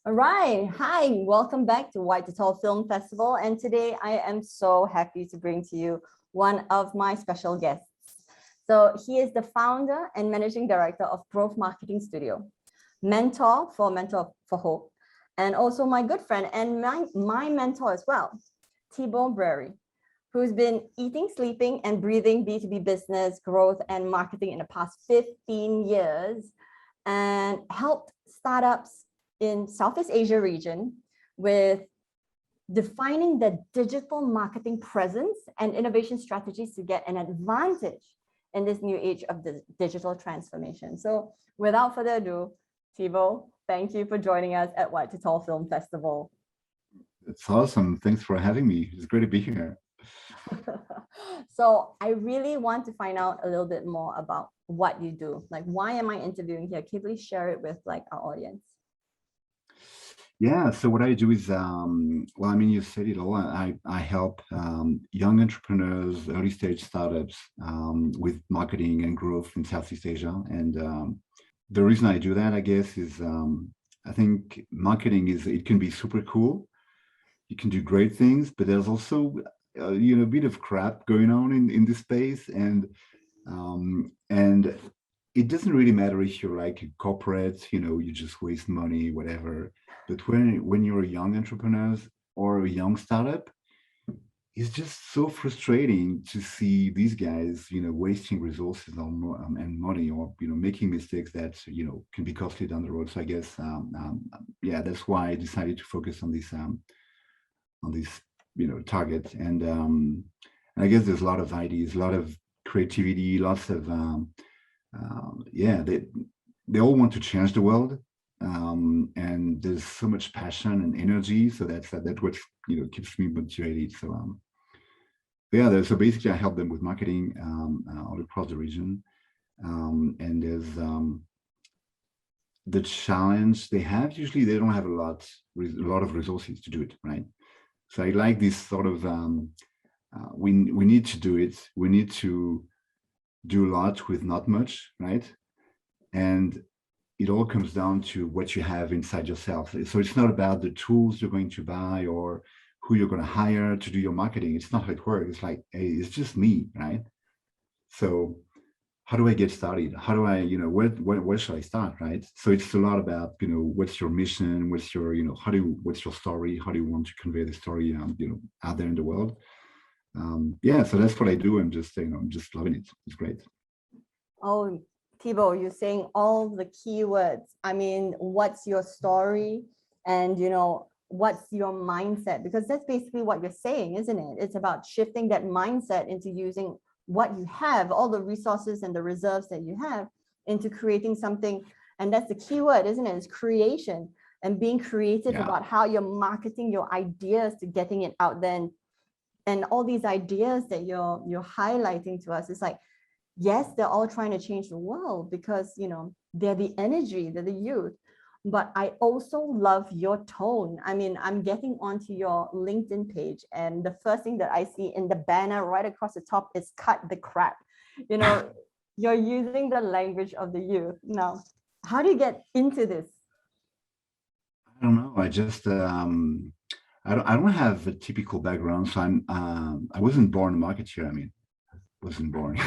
All right. Hi, welcome back to White to Tall Film Festival. And today I am so happy to bring to you one of my special guests. So he is the founder and managing director of Growth Marketing Studio, mentor for Hope, and also my good friend and my mentor as well, Thibaut Briere, who's been eating, sleeping, and breathing B2B business growth and marketing in the past 15 years and helped startups in Southeast Asia region with defining the digital marketing presence and innovation strategies to get an advantage in this new age of the digital transformation. So without further ado, Thibaut, thank you for joining us at White to Tall Film Festival. It's awesome. Thanks for having me. It's great to be here. So I really want to find out a little bit more about what you do. Like, why am I interviewing here? Can you please share it with like our audience? Yeah, so what I do is, well, I mean, you said it all. I help young entrepreneurs, early stage startups with marketing and growth in Southeast Asia. And the reason I do that, I guess, is I think marketing it can be super cool. You can do great things, but there's also, a bit of crap going on in this space. And it doesn't really matter if you're like a corporate, you just waste money, whatever. But when you're a young entrepreneur or a young startup, it's just so frustrating to see these guys, wasting resources and money, or making mistakes that can be costly down the road. So I guess, yeah, that's why I decided to focus on this target. And I guess there's a lot of ideas, a lot of creativity, lots of yeah, they all want to change the world, and there's so much passion and energy. So that's what keeps me motivated. So yeah, so basically I help them with marketing all across the region, and there's the challenge they have. Usually they don't have a lot of resources to do it, right? So I like this sort of we need to do it. We need to do a lot with not much, right? And it all comes down to what you have inside yourself. So it's not about the tools you're going to buy or who you're going to hire to do your marketing. It's not how it works. It's like, hey, it's just me, right? So how do I get started? How do I, where should I start, right? So it's a lot about, what's your mission? What's your, what's your story? How do you want to convey the story, out there in the world? Yeah, so that's what I do. I'm just loving it. It's great. Oh, Thibaut, you're saying all the keywords. I mean, what's your story? And, what's your mindset? Because that's basically what you're saying, isn't it? It's about shifting that mindset into using what you have, all the resources and the reserves that you have, into creating something. And that's the keyword, isn't it? It's creation and being creative about how you're marketing your ideas to getting it out there. And all these ideas that you're highlighting to us, it's like, yes, they're all trying to change the world because, they're the energy, they're the youth. But I also love your tone. I mean, I'm getting onto your LinkedIn page, and the first thing that I see in the banner right across the top is cut the crap. You're using the language of the youth. Now, how do you get into this? I don't know. I don't have a typical background. So I wasn't born a marketeer. I mean, wasn't born.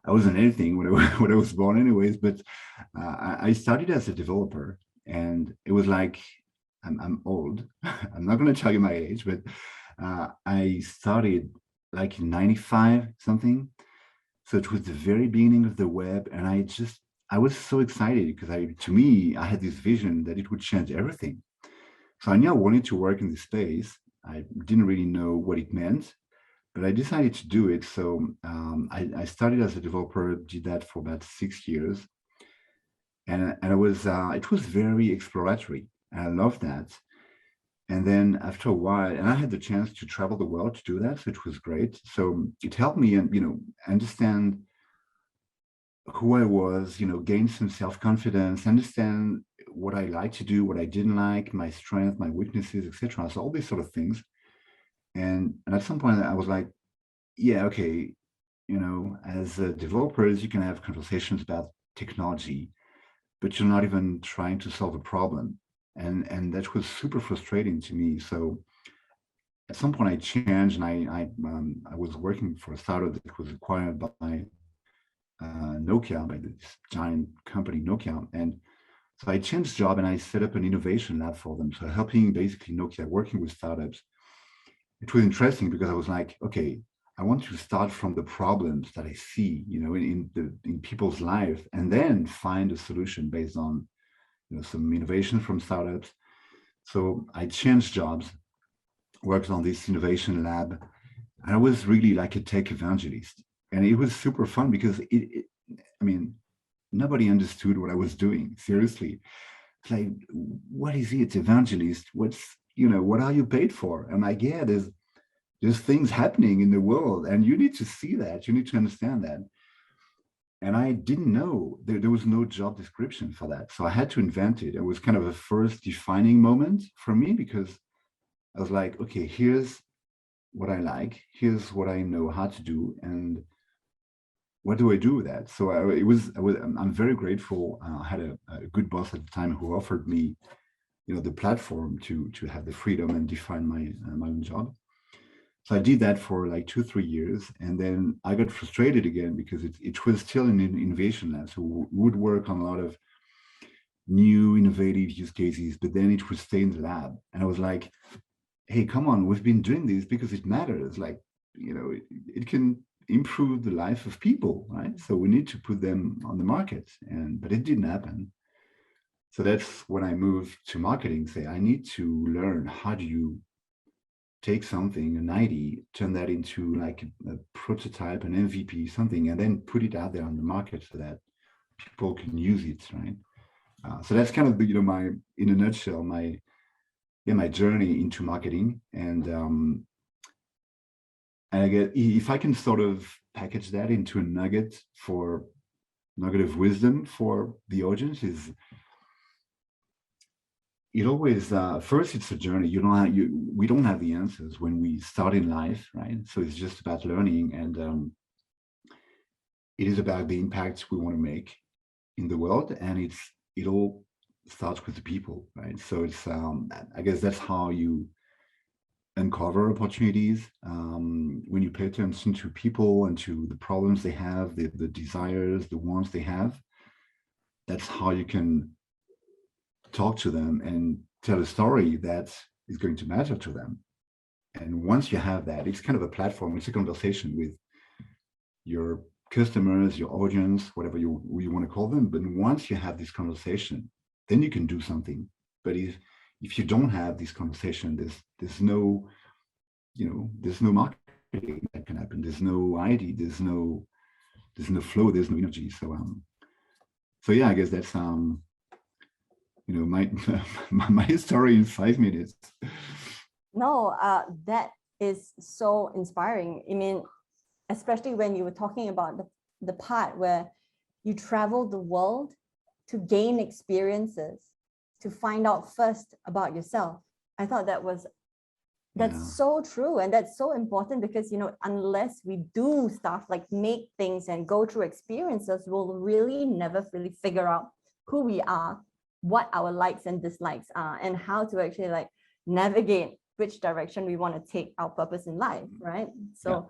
I wasn't anything when I was born, anyways. But I started as a developer, and it was like I'm old. I'm not going to tell you my age, but I started like in '95 something. So it was the very beginning of the web, and I was so excited because to me I had this vision that it would change everything. So I knew I wanted to work in this space. I didn't really know what it meant, but I decided to do it. So I started as a developer, did that for about 6 years, and it was very exploratory, and I loved that. And then after a while, and I had the chance to travel the world to do that, so it was great. So it helped me, and understand who I was, gain some self-confidence, understand what I like to do, what I didn't like, my strength, my weaknesses, etc. So all these sort of things. And at some point I was like, yeah, okay, as developers, you can have conversations about technology, but you're not even trying to solve a problem. and that was super frustrating to me. So at some point I changed, and I was working for a startup that was acquired by Nokia, by this giant company Nokia, and so I changed job and I set up an innovation lab for them. So helping basically Nokia working with startups. It was interesting because I was like, okay, I want to start from the problems that I see, in people's life, and then find a solution based on some innovation from startups. So I changed jobs, worked on this innovation lab, and I was really like a tech evangelist. And it was super fun because I mean, nobody understood what I was doing. Seriously, it's like, what is it, evangelist? What are you paid for? I'm like, yeah, there's things happening in the world, and you need to see that. You need to understand that. And I didn't know there was no job description for that, so I had to invent it. It was kind of a first defining moment for me because I was like, okay, here's what I like, here's what I know how to do, and what do I do with that? So I'm very grateful. I had a good boss at the time who offered me, the platform to have the freedom and define my own job. So I did that for like 2-3 years, and then I got frustrated again because it was still an innovation lab. So we would work on a lot of new innovative use cases, but then it would stay in the lab. And I was like, hey, come on, we've been doing this because it matters. Like, it can improve the life of people, right? So we need to put them on the market. But it didn't happen. So that's when I moved to marketing. Say, I need to learn, how do you take something, an idea, turn that into like a prototype, an MVP, something, and then put it out there on the market so that people can use it, right? So that's kind of my, in a nutshell, my journey into marketing. And I get, if I can sort of package that into a nugget of wisdom for the audience, is it always, first, it's a journey. We don't have the answers when we start in life, right? So it's just about learning, and it is about the impact we want to make in the world, and it all starts with the people, right? So it's, I guess that's how you uncover opportunities, when you pay attention to people and to the problems they have, the desires, the wants they have. That's how you can talk to them and tell a story that is going to matter to them. And once you have that, it's kind of a platform, it's a conversation with your customers, your audience, whatever you want to call them. But once you have this conversation, then you can do something. But if you don't have this conversation, there's no marketing that can happen. There's no idea, there's no flow, there's no energy. So yeah, I guess that's my my story in 5 minutes. No, that is so inspiring. I mean, especially when you were talking about the part where you travel the world to gain experiences, to find out first about yourself. I thought that's so true, and that's so important because unless we do stuff like make things and go through experiences, we'll really never really figure out who we are, what our likes and dislikes are, and how to actually like navigate which direction we want to take our purpose in life, right? So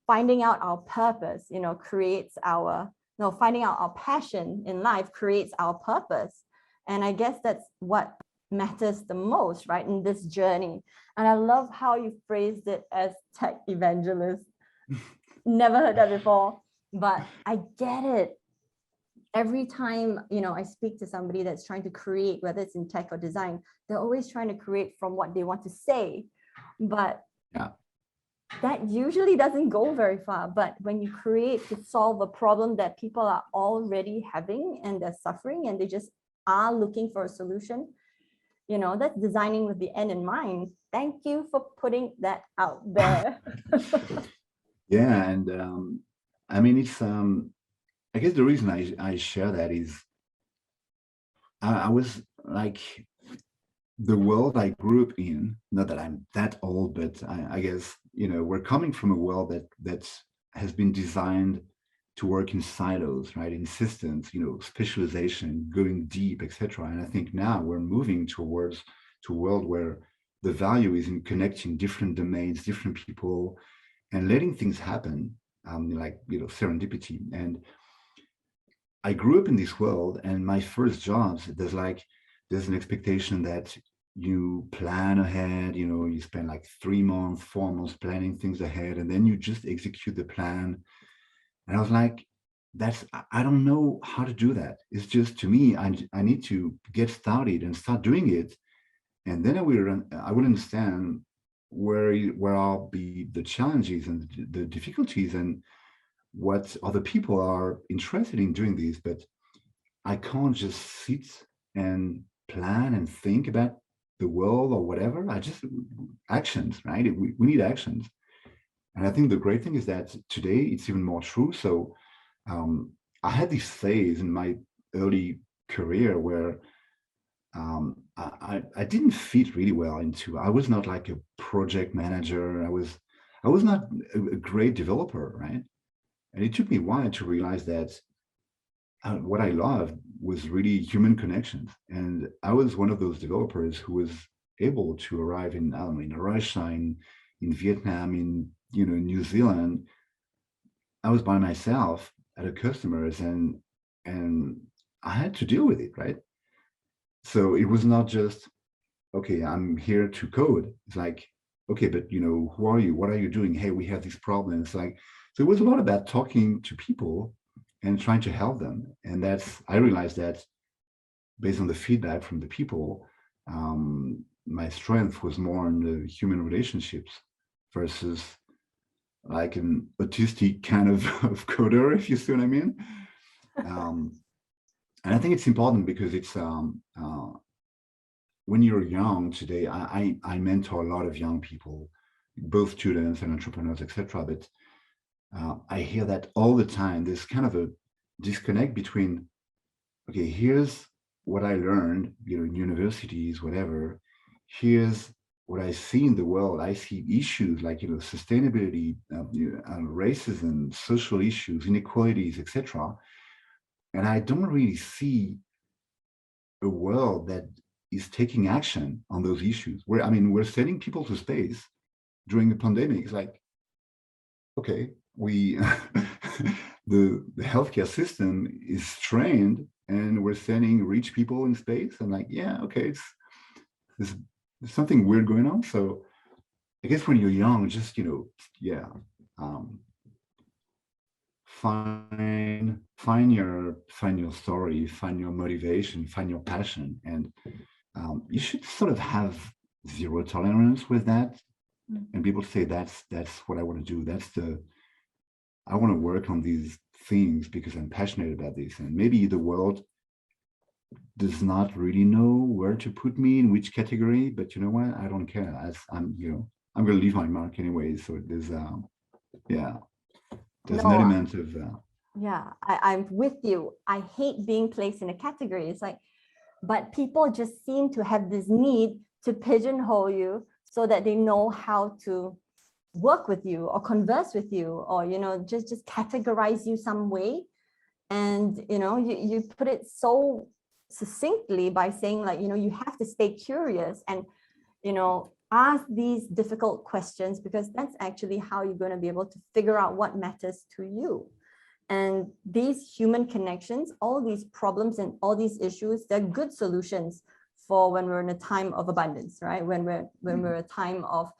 finding out our purpose, creates our, no, finding out our passion in life creates our purpose. And I guess that's what matters the most, right, in this journey. And I love how you phrased it as tech evangelist. Never heard that before, but I get it. Every time, I speak to somebody that's trying to create, whether it's in tech or design, they're always trying to create from what they want to say. But that usually doesn't go very far. But when you create to solve a problem that people are already having and they're suffering and they just are looking for a solution, that's designing with the end in mind. Thank you for putting that out there. Yeah, and I mean, it's I guess the reason I share that is I was like, the world I grew up in, not that I'm that old, but I guess we're coming from a world that has been designed to work in silos, right? In systems, specialization, going deep, etc. And I think now we're moving towards to a world where the value is in connecting different domains, different people, and letting things happen, like serendipity. And I grew up in this world, and my first jobs, there's an expectation that you plan ahead, you spend like 3 months, 4 months planning things ahead, and then you just execute the plan. And I was like, I don't know how to do that. It's just, to me, I need to get started and start doing it. And then I will understand where are the challenges and the difficulties, and what other people are interested in doing this. But I can't just sit and plan and think about the world or whatever. I just actions, right? We need actions. And I think the great thing is that today it's even more true. So I had this phase in my early career where I didn't fit really well into. I was not like a project manager. I was not a great developer, right? And it took me a while to realize that what I loved was really human connections. And I was one of those developers who was able to arrive in, I don't know, in Russia, in Vietnam, in New Zealand. I was by myself at a customer's, and I had to deal with it, right? So it was not just, okay, I'm here to code. It's like, okay, but who are you? What are you doing? Hey, we have these problems. Like, so it was a lot about talking to people and trying to help them. And I realized that based on the feedback from the people, my strength was more in the human relationships versus like an autistic kind of coder, if you see what I mean. And I think it's important because it's when you're young today, I mentor a lot of young people, both students and entrepreneurs, etc. But I hear that all the time. There's kind of a disconnect between, okay, here's what I learned, in universities, whatever. Here's what I see in the world. I see issues like, sustainability, racism, social issues, inequalities, etc. And I don't really see a world that is taking action on those issues. We're sending people to space during the pandemic. It's like, okay, we the healthcare system is strained, and we're sending rich people in space. I'm like, yeah, okay, there's something weird going on. So I guess when you're young, just find your story, find your motivation, find your passion, and you should sort of have zero tolerance with that. And people say that's what I want to do. I want to work on these things because I'm passionate about this. And maybe the world does not really know where to put me in which category, but you know what? I don't care. I'm going to leave my mark anyway. So there's an No, element of yeah, I'm with you. I hate being placed in a category. It's like, but people just seem to have this need to pigeonhole you so that they know how to work with you or converse with you, or just categorize you some way. And you put it so succinctly by saying, like, you have to stay curious and ask these difficult questions, because that's actually how you're going to be able to figure out what matters to you. And these human connections, all these problems and all these issues, they're good solutions for when we're in a time of abundance, right? When we're a time of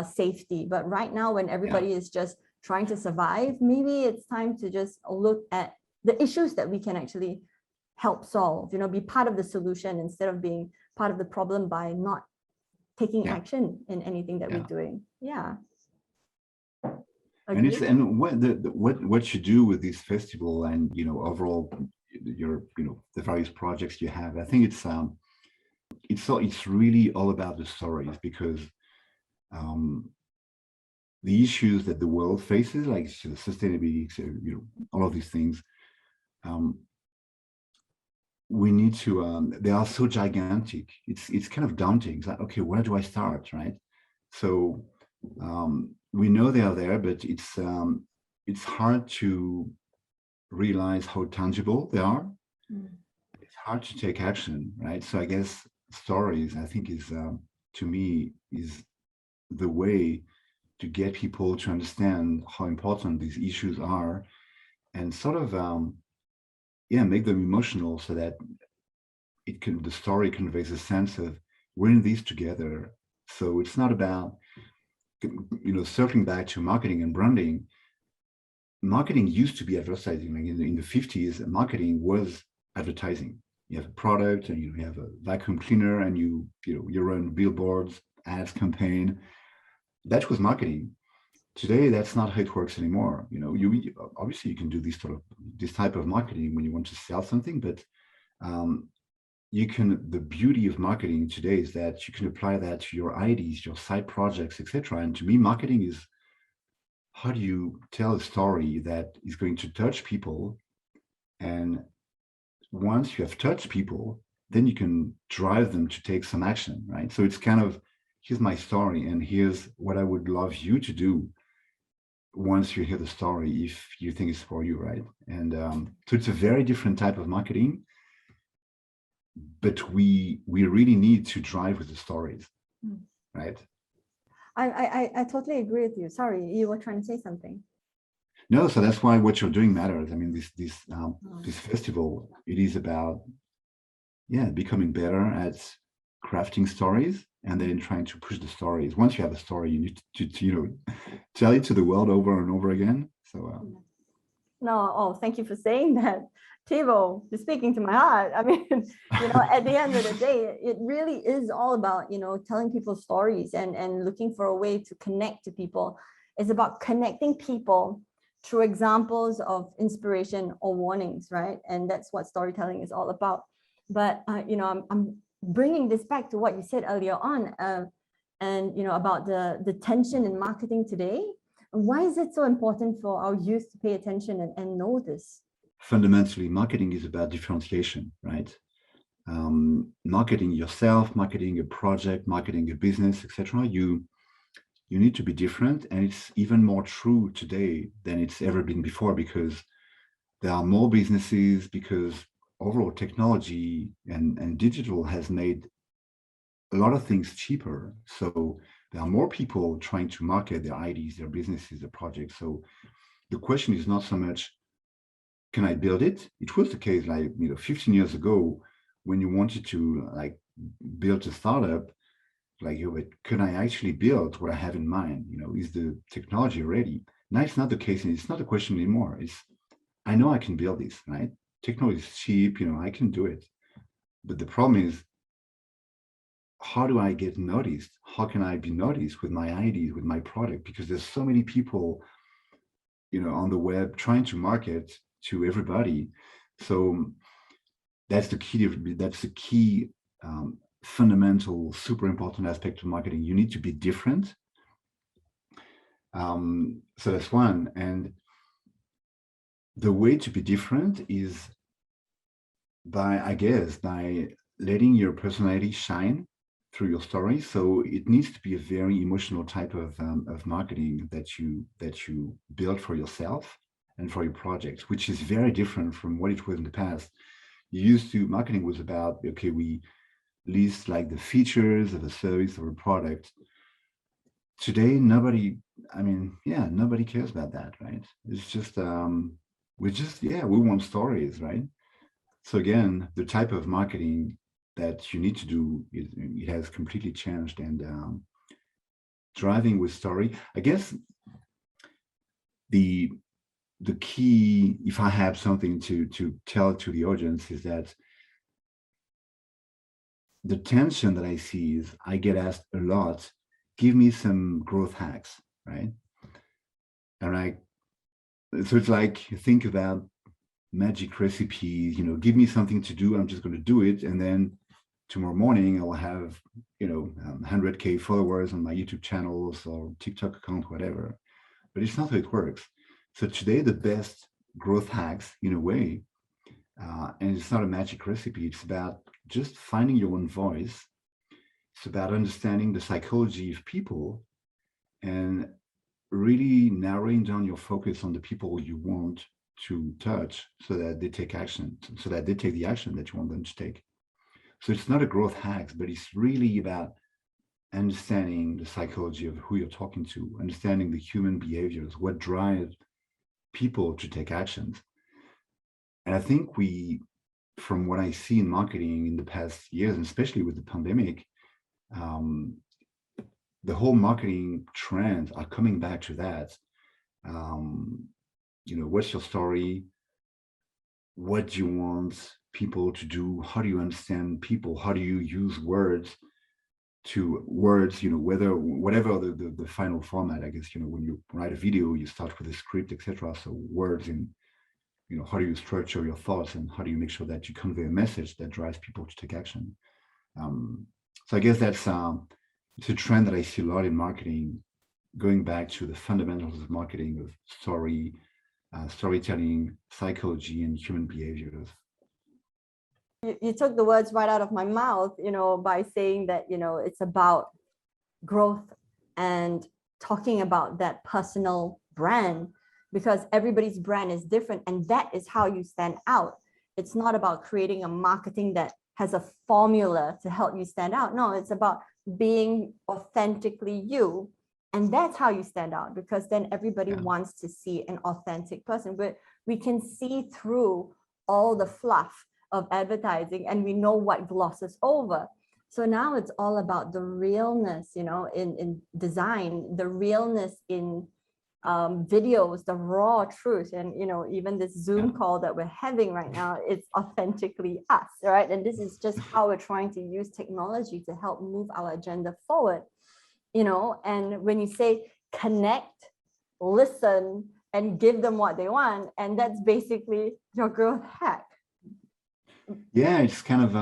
safety. But right now, when everybody is just trying to survive, maybe it's time to just look at the issues that we can actually help solve, be part of the solution instead of being part of the problem by not taking action in anything that we're doing. Yeah. And what you do with this festival and overall your the various projects you have, I think it's really all about the stories, because the issues that the world faces, like sustainability, all of these things, we need to they are so gigantic. It's kind of daunting. It's like, okay, where do I start, right? So we know they are there, but it's hard to realize how tangible they are, Mm. it's hard to take action, right? So I guess stories, I think, is to me is the way to get people to understand how important these issues are, and sort of yeah, make them emotional so that the story conveys a sense of we're in this together. So it's not about, circling back to marketing and branding. Marketing used to be advertising. Like in the 50s, marketing was advertising. You have a product and you have a vacuum cleaner and you run billboards, ads campaign. That was marketing. Today, that's not how it works anymore. You obviously you can do this type of marketing when you want to sell something, but um, the beauty of marketing today is that you can apply that to your ideas, your side projects, etc. And to me, marketing is, how do you tell a story that is going to touch people? And once you have touched people, then you can drive them to take some action, right? So it's kind of, here's my story, and here's what I would love you to do once you hear the story, if you think it's for you, right? And so it's a very different type of marketing, but we really need to drive with the stories, Mm. right? I totally agree with you. Sorry, you were trying to say something. No, so that's why what you're doing matters. I mean, this Oh. this festival, it is about, yeah, becoming better at crafting stories and then trying to push the stories. Once you have a story, you need to tell it to the world over and over again. So No, oh, thank you for saying that. Thibaut, you're speaking to my heart. I mean, at the end of the day, it really is all about, telling people stories and looking for a way to connect to people. It's about connecting people through examples of inspiration or warnings, right? And that's what storytelling is all about. But, I'm bringing this back to what you said earlier on, and, about the tension in marketing today. Why is it so important for our youth to pay attention and know this? fundamentally, marketing is about differentiation, right? Marketing yourself, marketing a project, marketing a business, etc. You need to be different, and it's even more true today than it's ever been before, because there are more businesses, because overall technology and digital has made a lot of things cheaper. So there are more people trying to market their ideas, their businesses, their projects. So the question is not so much, can I build it? It was the case 15 years ago, when you wanted to build a startup, can I actually build what I have in mind? Is the technology ready? Now it's not the case, and it's not a question anymore. It's, I know I can build this, right? Technology is cheap, I can do it. But the problem is, how do I get noticed? How can I be noticed with my ideas, with my product? Because there's so many people, on the web trying to market to everybody. So that's the key. That's the key, fundamental, super important aspect of marketing. You need to be different. So that's one. And the way to be different is by letting your personality shine through your story. So it needs to be a very emotional type of marketing that you build for yourself and for your project, which is very different from what it was in the past. Marketing was about, okay, we list the features of a service or a product. Today, nobody cares about that, right? It's just we want stories, right? So again, the type of marketing that you need to do, it has completely changed. And driving with story, I guess the key, if I have something to tell to the audience, is that the tension that I see is, I get asked a lot, give me some growth hacks, right? And so it's like, think about magic recipes, give me something to do, I'm just going to do it, and then tomorrow morning I'll have 100K followers on my YouTube channels or TikTok account, whatever. But it's not how it works. So today, the best growth hacks, in a way, and it's not a magic recipe, it's about just finding your own voice. It's about understanding the psychology of people and really narrowing down your focus on the people you want to touch so that they take action, so that they take the action that you want them to take. So it's not a growth hack, but it's really about understanding the psychology of who you're talking to, understanding the human behaviors, what drives people to take actions. And I think from what I see in marketing in the past years, and especially with the pandemic, um, the whole marketing trends are coming back to that. What's your story? What do you want people to do? How do you understand people? How do you use words, whatever the final format, I guess, when you write a video, you start with a script, etc. So words in, how do you structure your thoughts, and how do you make sure that you convey a message that drives people to take action? So I guess it's a trend that I see a lot in marketing, going back to the fundamentals of marketing, of storytelling, psychology, and human behaviors. You took the words right out of my mouth, by saying that, it's about growth and talking about that personal brand, because everybody's brand is different, and that is how you stand out. It's not about creating a marketing that has a formula to help you stand out. No, it's about being authentically you. And that's how you stand out, because then everybody wants to see an authentic person. But we can see through all the fluff of advertising, and we know what glosses over. So now it's all about the realness, in design, the realness in videos, the raw truth. And, even this Zoom call that we're having right now, it's authentically us, right? And this is just how we're trying to use technology to help move our agenda forward, and when you say connect, listen, and give them what they want, and that's basically your growth hack. Yeah, it's kind of,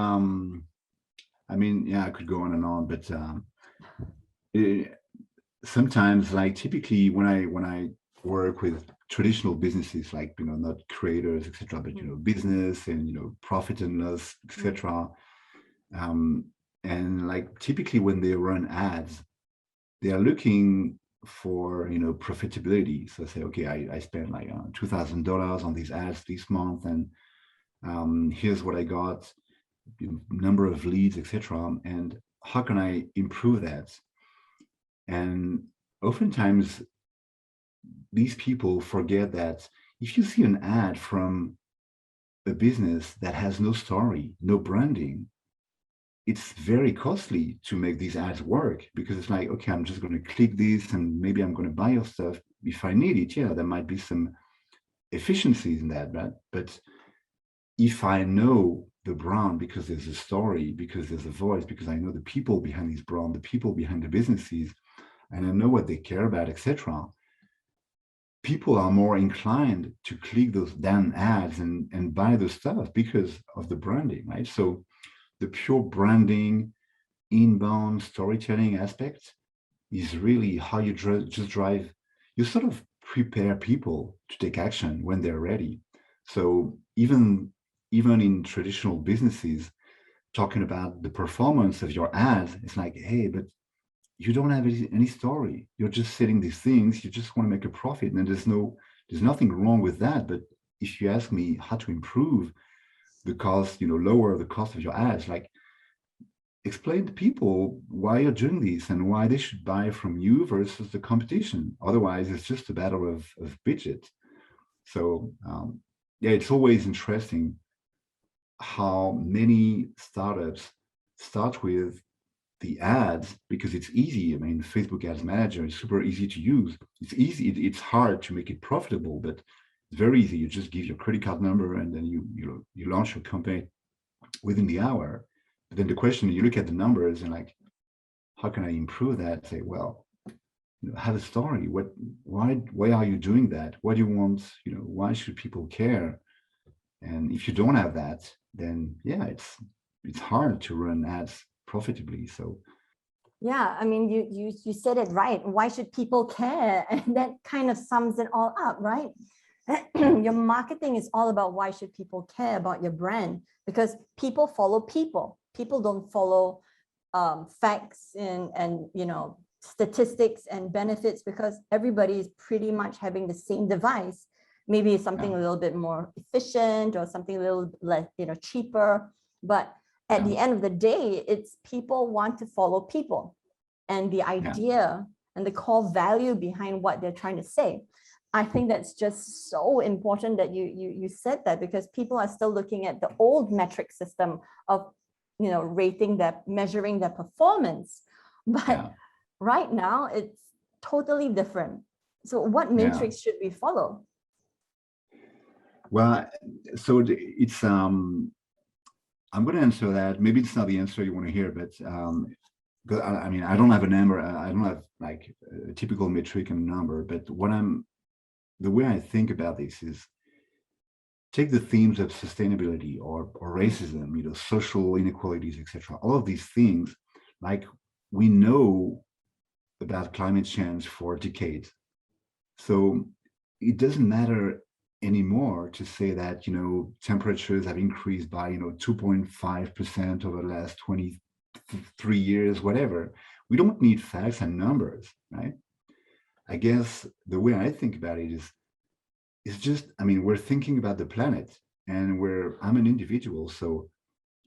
I could go on and on, but sometimes, like, typically when I work with traditional businesses, like, not creators, etc., but business and profit and loss, etc., and like typically when they run ads, they are looking for profitability. So say, okay, I spent like $2,000 on these ads this month, and here's what I got, number of leads, etc. And how can I improve that? And oftentimes these people forget that if you see an ad from a business that has no story, no branding, it's very costly to make these ads work, because it's like, okay, I'm just going to click this and maybe I'm going to buy your stuff if I need it. Yeah, there might be some efficiencies in that, but if I know the brand, because there's a story, because there's a voice, because I know the people behind this brand, the people behind the businesses, and I know what they care about, etc., people are more inclined to click those damn ads and buy the stuff because of the branding, right? So the pure branding, inbound storytelling aspect is really how you you sort of prepare people to take action when they're ready. So even in traditional businesses, talking about the performance of your ads, it's like, hey, but you don't have any story. You're just selling these things. You just want to make a profit, and there's nothing wrong with that. But if you ask me how to improve the cost, lower the cost of your ads, like, explain to people why you're doing this and why they should buy from you versus the competition. Otherwise, it's just a battle of budget. So it's always interesting how many startups start with the ads because it's easy. I mean, Facebook Ads Manager is super easy to use. It's easy. It's hard to make it profitable, but it's very easy. You just give your credit card number and then you launch your campaign within the hour. But then the question, you look at the numbers and like, how can I improve that? Say, well, have a story. Why are you doing that? What do you want? Why should people care? And if you don't have that, then it's hard to run ads profitably. So yeah, I mean, you said it right. Why should people care? And that kind of sums it all up, right? Your marketing is all about why should people care about your brand, because people follow people. People don't follow facts and statistics and benefits, because everybody is pretty much having the same device. maybe something a little bit more efficient or something a little less, cheaper. But at the end of the day, it's people want to follow people, and the idea and the core value behind what they're trying to say. I think that's just so important that you said that, because people are still looking at the old metric system of, measuring their performance. But right now it's totally different. So what matrix should we follow? Well, so it's I'm going to answer that. Maybe it's not the answer you want to hear, but I mean, I don't have a number. I don't have like a typical metric and number. But the way I think about this is, take the themes of sustainability or racism, social inequalities, etc. All of these things, like, we know about climate change for decades. So it doesn't matter anymore to say that, temperatures have increased by, 2.5% over the last 23 years, whatever. We don't need facts and numbers, right? I guess the way I think about it is, it's just, I mean, we're thinking about the planet, and I'm an individual, so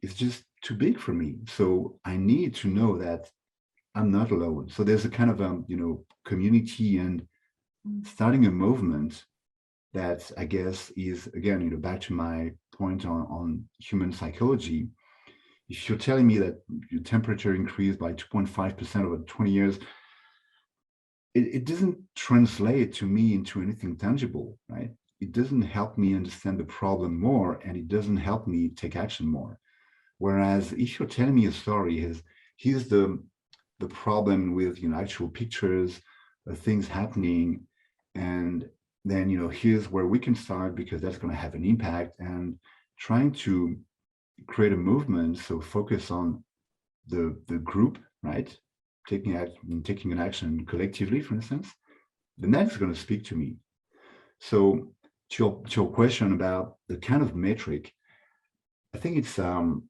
it's just too big for me. So I need to know that I'm not alone. So there's a kind of, community and starting a movement that, I guess, is, again, back to my point on human psychology. If you're telling me that your temperature increased by 2.5% over 20 years, it doesn't translate to me into anything tangible, right? It doesn't help me understand the problem more, and it doesn't help me take action more. Whereas if you're telling me a story, here's the problem with, actual pictures of things happening, and then, here's where we can start, because that's going to have an impact, and trying to create a movement. So focus on the group, right? Taking an action collectively, for instance, then that's going to speak to me. So to your question about the kind of metric, I think it's the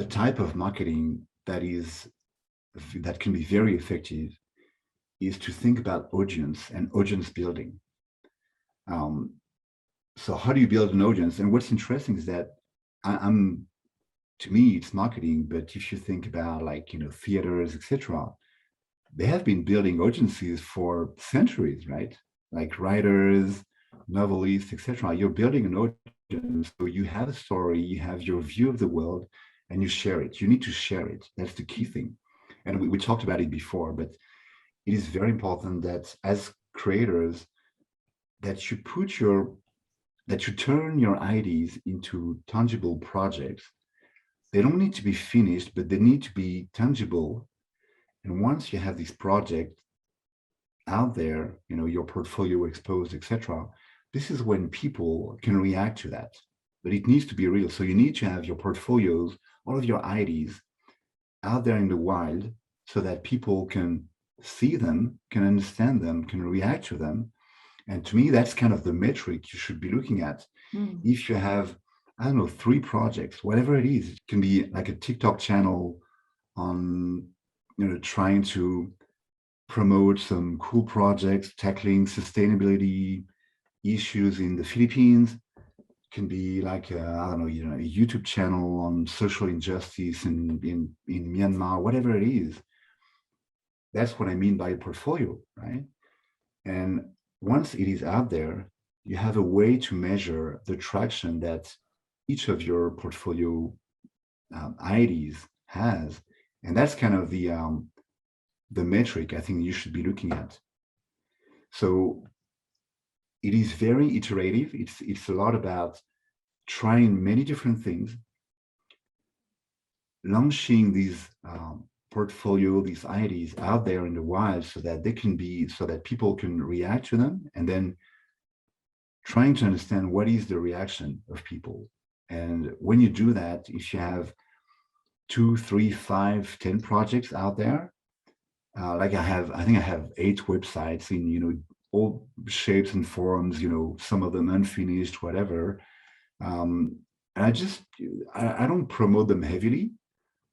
type of marketing that can be very effective is to think about audience and audience building. So how do you build an audience? And what's interesting is that to me, it's marketing, but if you think about, like, theaters, etc., they have been building audiences for centuries, right? Like writers, novelists, etc. You're building an audience, so you have a story, you have your view of the world, and you share it. You need to share it. That's the key thing. And we talked about it before, but it is very important that as creators, that you turn your ideas into tangible projects. They don't need to be finished, but they need to be tangible. And once you have this project out there, your portfolio exposed, etc., this is when people can react to that. But it needs to be real. So you need to have your portfolios, all of your ideas out there in the wild, so that people can see them, can understand them, can react to them. And to me, that's kind of the metric you should be looking at. If you have, I don't know, 3 projects, whatever it is, it can be like a TikTok channel on, trying to promote some cool projects tackling sustainability issues in the Philippines. It can be like I don't know, a YouTube channel on social injustice in Myanmar, whatever it is. That's what I mean by a portfolio, right? And once it is out there, you have a way to measure the traction that each of your portfolio ideas has, and that's kind of the metric I think you should be looking at. So it is very iterative. It's a lot about trying many different things, launching these portfolio, these ideas out there in the wild, so that people can react to them, and then trying to understand what is the reaction of people. And when you do that, if you have 2, 3, 5, 10 projects out there, like I think I have 8 websites in, all shapes and forms, some of them unfinished, whatever. And I don't promote them heavily,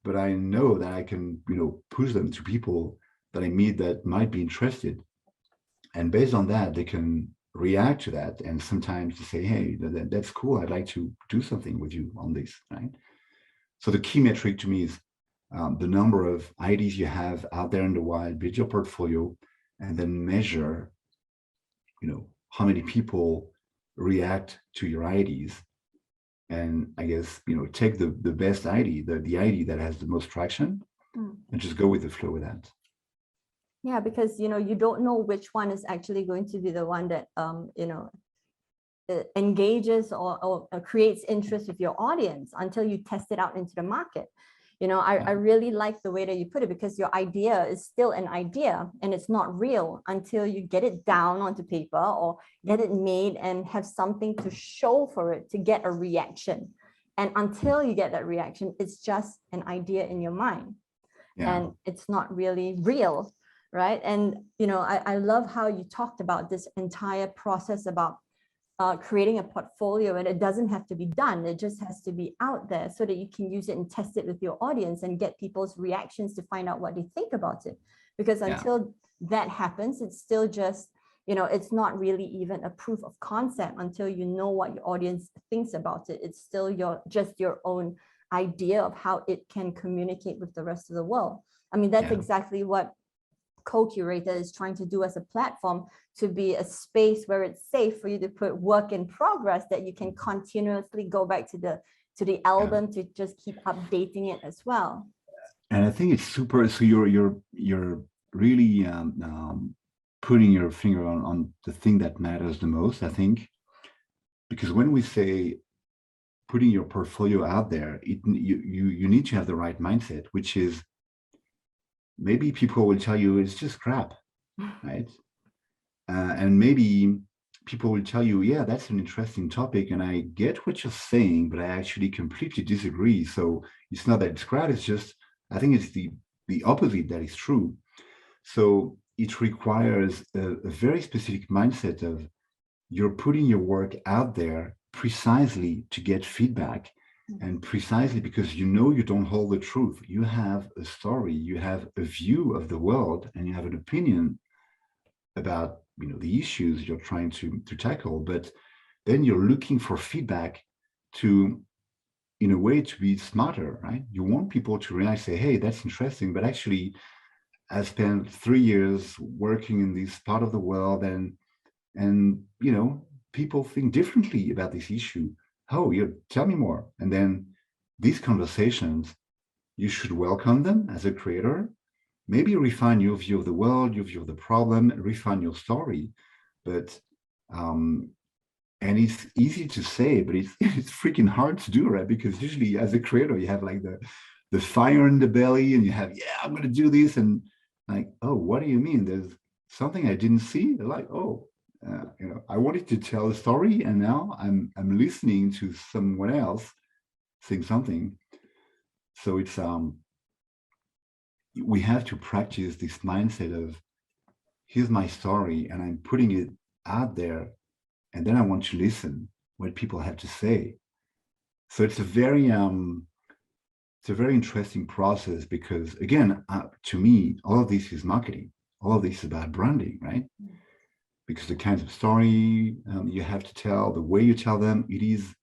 but I know that I can, push them to people that I meet that might be interested. And based on that, they can react to that, and sometimes to say, hey, that's cool, I'd like to do something with you on this, right? So the key metric to me is the number of ideas you have out there in the wild, build your portfolio, and then measure, how many people react to your ideas. And I guess, take the best idea, the idea that has the most traction, and just go with the flow with that. Yeah, because, you don't know which one is actually going to be the one that, engages or creates interest with your audience until you test it out into the market. I really like the way that you put it, because your idea is still an idea and it's not real until you get it down onto paper or get it made and have something to show for it to get a reaction. And until you get that reaction, it's just an idea in your mind. And it's not really real, right? And, I love how you talked about this entire process about creating a portfolio, and it doesn't have to be done. It just has to be out there so that you can use it and test it with your audience and get people's reactions to find out what they think about it. Because until that happens, it's still just, it's not really even a proof of concept until you know what your audience thinks about it. It's still just your own idea of how it can communicate with the rest of the world. I mean, that's exactly what Co-Curator is trying to do as a platform, to be a space where it's safe for you to put work in progress that you can continuously go back to the album to just keep updating it as well. And I think it's super. So you're really putting your finger on the thing that matters the most, I think, because when we say putting your portfolio out there, you need to have the right mindset, which is, maybe people will tell you it's just crap, right? And maybe people will tell you, yeah, that's an interesting topic, and I get what you're saying, but I actually completely disagree. So it's not that it's crap, it's just, I think it's the opposite that is true. So it requires a very specific mindset of, you're putting your work out there precisely to get feedback, and precisely because you don't hold the truth. You have a story, you have a view of the world, and you have an opinion about the issues you're trying to tackle, but then you're looking for feedback to, in a way, to be smarter, right? You want people to realize, say, hey, that's interesting, but actually I spent 3 years working in this part of the world, and people think differently about this issue. Oh, you tell me more. And then these conversations, you should welcome them as a creator, maybe refine your view of the world, your view of the problem, refine your story. But and it's easy to say, but it's freaking hard to do, right? Because usually as a creator, you have like the fire in the belly, and you have, I'm gonna do this, and like, oh, what do you mean? There's something I didn't see. Like, oh, I wanted to tell a story, and now I'm listening to someone else saying something. So it's we have to practice this mindset of, here's my story and I'm putting it out there, and then I want to listen what people have to say. So it's a very interesting process, because again, to me, all of this is marketing. All of this is about branding, right? Because the kinds of story you have to tell, the way you tell them, it is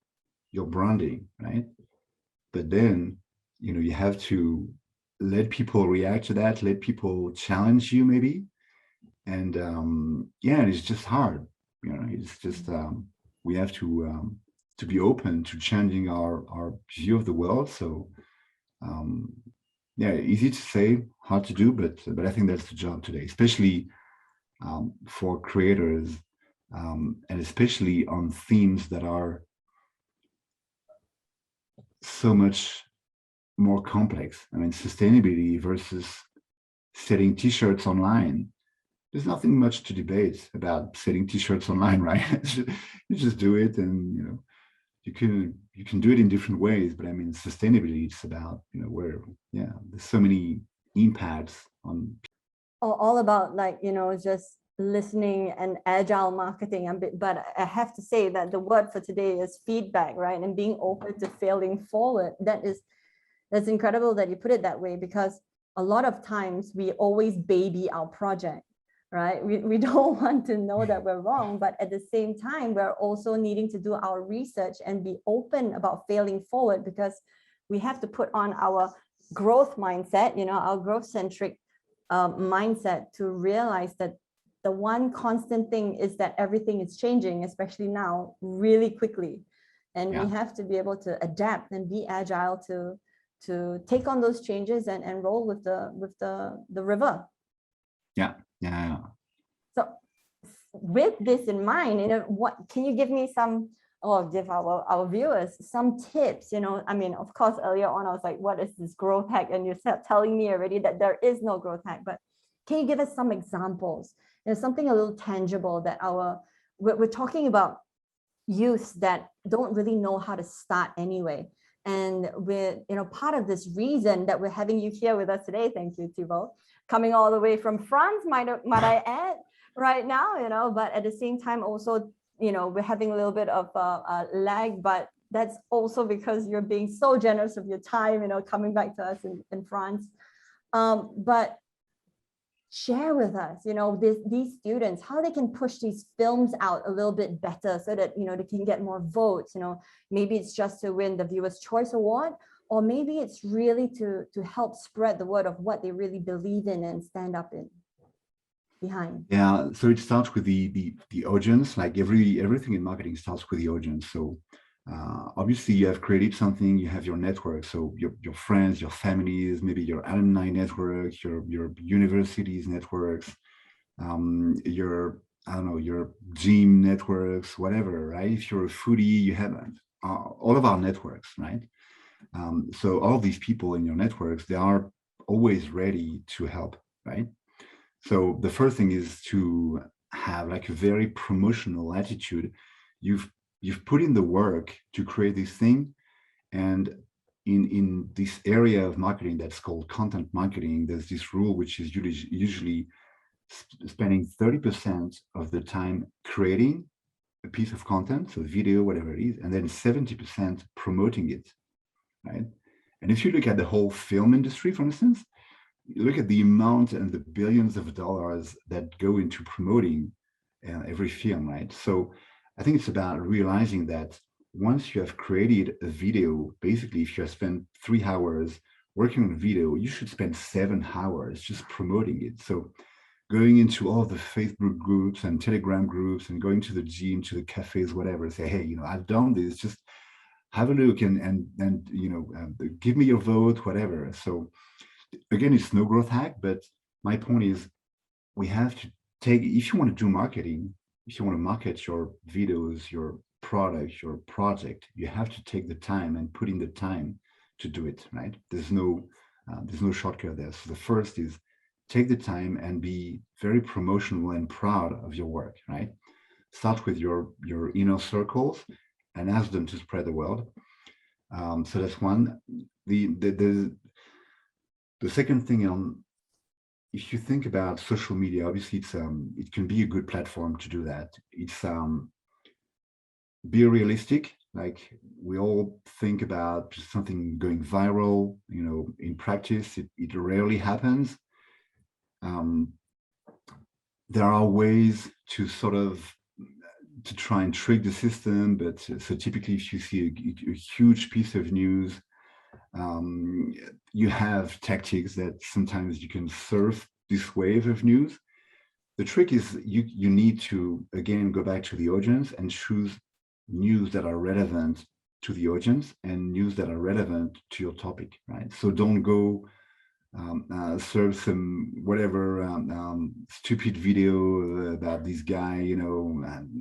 your branding, right? But then, you have to let people react to that, let people challenge you maybe. And it's just hard. It's just, we have to be open to changing our view of the world. So easy to say, hard to do, but I think that's the job today, especially for creators, and especially on themes that are so much more complex. I mean, sustainability versus selling t-shirts online. There's nothing much to debate about selling t-shirts online, right? You just do it, and you can do it in different ways. But I mean, sustainability, it's about where there's so many impacts on. All about, like, just listening and agile marketing. But I have to say that the word for today is feedback, right? And being open to failing forward. That's incredible that you put it that way, because a lot of times we always baby our project. right? We don't want to know that we're wrong, but at the same time, we're also needing to do our research and be open about failing forward, because we have to put on our growth mindset, our growth centric mindset, to realize that the one constant thing is that everything is changing, especially now, really quickly. And we have to be able to adapt and be agile to take on those changes and roll with the river. Yeah. So with this in mind, what can you give me some, or give our viewers some tips? I mean, of course, earlier on, I was like, what is this growth hack? And you're telling me already that there is no growth hack, but can you give us some examples? Something a little tangible that we're talking about youth that don't really know how to start anyway. And we're, part of this reason that we're having you here with us today, thank you, Thibaut, coming all the way from France, might I add, right now, but at the same time also, we're having a little bit of a lag, but that's also because you're being so generous of your time, coming back to us in France. But share with us, these students, how they can push these films out a little bit better so that, they can get more votes. Maybe it's just to win the Viewer's Choice Award, or maybe it's really to help spread the word of what they really believe in and stand up behind. Yeah, so it starts with the audience. Like everything in marketing starts with the audience. So obviously you have created something, you have your network, so your friends, your families, maybe your alumni network, your universities networks, your, I don't know, your gym networks, whatever, right? If you're a foodie, you have all of our networks, right? So all of these people in your networks, they are always ready to help, right? So the first thing is to have like a very promotional attitude. You've put in the work to create this thing, and in this area of marketing that's called content marketing, there's this rule which is usually spending 30% of the time creating a piece of content, so video, whatever it is, and then 70% promoting it, right? And if you look at the whole film industry, for instance, look at the amount and the billions of dollars that go into promoting every film, right? So I think it's about realizing that once you have created a video, basically, if you have spent 3 hours working on a video, you should spend 7 hours just promoting it. So going into all the Facebook groups and Telegram groups and going to the gym, to the cafes, whatever, say, hey, I've done this, just have a look and give me your vote, whatever. So again, it's no growth hack, but my point is we have to take, if you want to do marketing, if you want to market your videos, your product, your project, you have to take the time and put in the time to do it, right? There's no shortcut there. So the first is take the time and be very promotional and proud of your work, right? Start with your inner circles and ask them to spread the word. So that's one. The second thing, if you think about social media, obviously it can be a good platform to do that. It's be realistic. Like we all think about just something going viral. In practice, it rarely happens. There are ways to sort of to try and trick the system, but so typically, if you see a huge piece of news, you have tactics that sometimes you can surf this wave of news. The trick is you need to, again, go back to the audience and choose news that are relevant to the audience and news that are relevant to your topic, right? So don't go serve some whatever stupid video about this guy,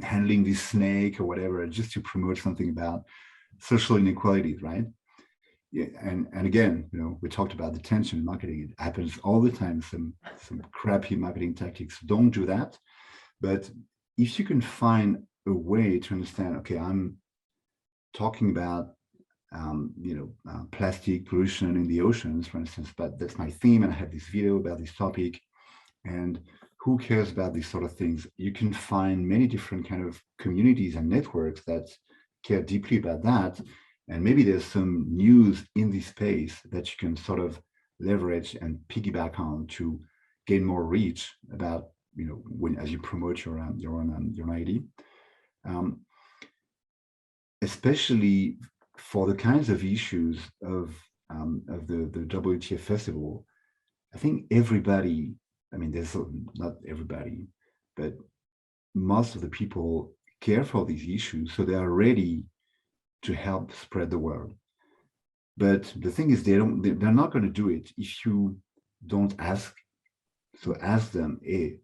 handling this snake or whatever, just to promote something about social inequalities, right? Yeah, and again, we talked about the tension in marketing. It happens all the time. Some crappy marketing tactics. Don't do that. But if you can find a way to understand, okay, I'm talking about plastic pollution in the oceans, for instance, but that's my theme, and I have this video about this topic, and who cares about these sort of things? You can find many different kind of communities and networks that care deeply about that. And maybe there's some news in this space that you can sort of leverage and piggyback on to gain more reach about when as you promote your ID, um, especially for the kinds of issues of the WTF festival. I think everybody, I mean, there's not everybody, but most of the people care for these issues, so they are ready to help spread the word. But the thing is, they're not going to do it if you don't ask. So ask them, hey,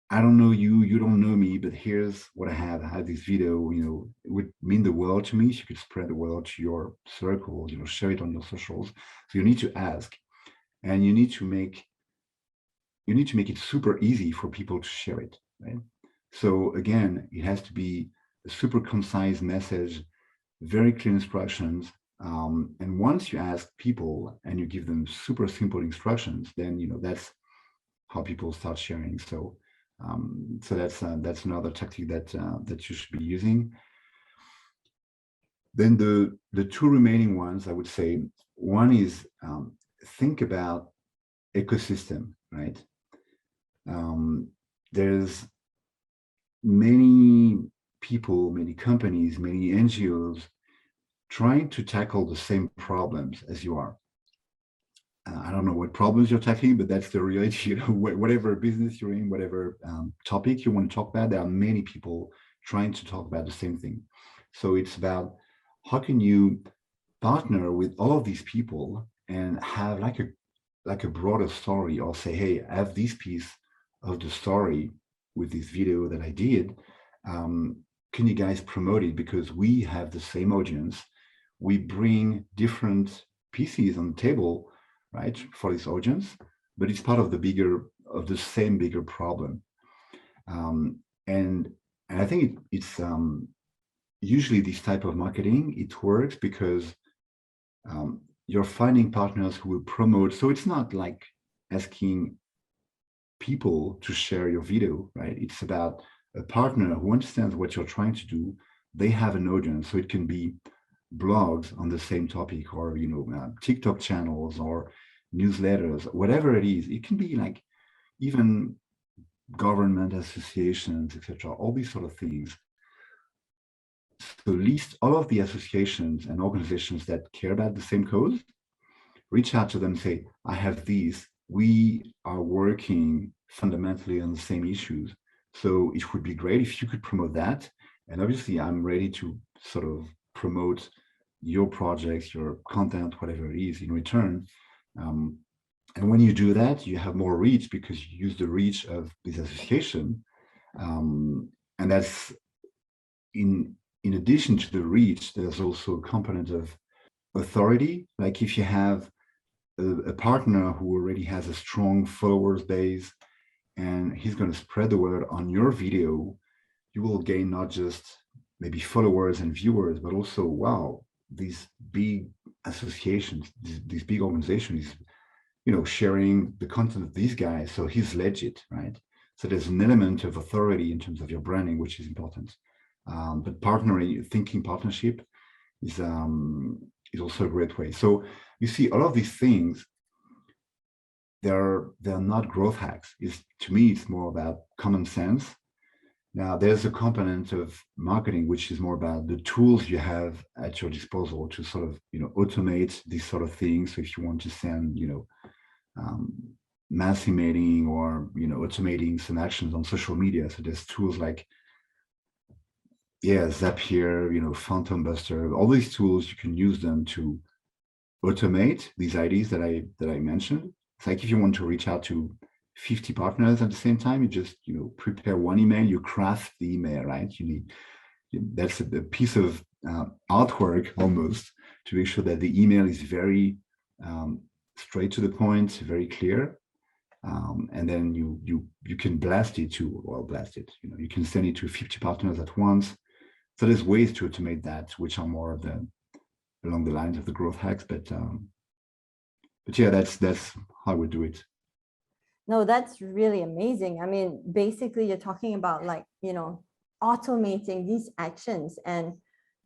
I don't know you, you don't know me, but here's what I have. I have this video, it would mean the world to me if you could spread the word to your circle, share it on your socials. So you need to ask, and you need to make it super easy for people to share it, right? So again, it has to be a super concise message, very clear instructions. And once you ask people and you give them super simple instructions, then that's how people start sharing. So that's another tactic that you should be using. Then the two remaining ones, I would say, one is think about ecosystem, right? There's many people, many companies, many NGOs trying to tackle the same problems as you are. I don't know what problems you're tackling, but that's the reality. Whatever business you're in, whatever topic you want to talk about, there are many people trying to talk about the same thing. So it's about how can you partner with all of these people and have like a broader story, or say, hey, I have this piece of the story with this video that I did. Can you guys promote it? Because we have the same audience. We bring different pieces on the table, right, for this audience, but it's part of the same bigger problem. And I think it's usually this type of marketing, it works because you're finding partners who will promote. So it's not like asking people to share your video, right? It's about a partner who understands what you're trying to do. They have an audience, so it can be blogs on the same topic, or TikTok channels or newsletters, whatever it is. It can be like even government associations, etc. All these sort of things. So list all of the associations and organizations that care about the same cause. Reach out to them and say, I have these. We are working fundamentally on the same issues. So it would be great if you could promote that. And obviously, I'm ready to sort of promote your projects, your content, whatever it is in return. And when you do that, you have more reach because you use the reach of this association. And that's in addition to the reach, there's also a component of authority. Like if you have a partner who already has a strong followers base and he's going to spread the word on your video, you will gain not just maybe followers and viewers, but also, wow, these big associations, these big organizations, sharing the content of these guys. So he's legit, right? So there's an element of authority in terms of your branding, which is important. But thinking partnership is also a great way. So you see, all of these things, they're not growth hacks. To me, it's more about common sense. Now, there's a component of marketing which is more about the tools you have at your disposal to sort of automate these sort of things. So if you want to send mass emailing or automating some actions on social media, so there's tools like Zapier, Phantom Buster, all these tools, you can use them to automate these IDs that I mentioned. It's like if you want to reach out to 50 partners at the same time, you just prepare one email, you craft the email, right? That's a piece of artwork almost to make sure that the email is very straight to the point, very clear. And then you can blast it. You can send it to 50 partners at once. So there's ways to automate that, which are more of along the lines of the growth hacks. But yeah, that's how we do it. No, that's really amazing. I mean, basically, you're talking about automating these actions. And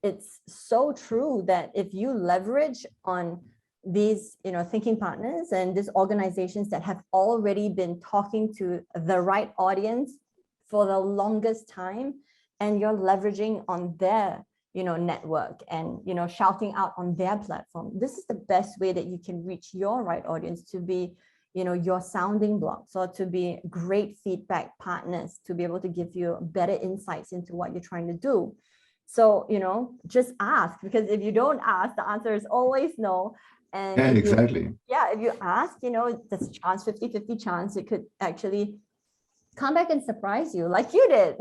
it's so true that if you leverage on these, thinking partners and these organizations that have already been talking to the right audience for the longest time, and you're leveraging on their, network and, shouting out on their platform. This is the best way that you can reach your right audience to be, your sounding blocks, or to be great feedback partners, to be able to give you better insights into what you're trying to do. So, just ask, because if you don't ask, the answer is always no. And Yeah, if exactly. if you ask, there's a chance, 50-50 chance, it could actually come back and surprise you like you did,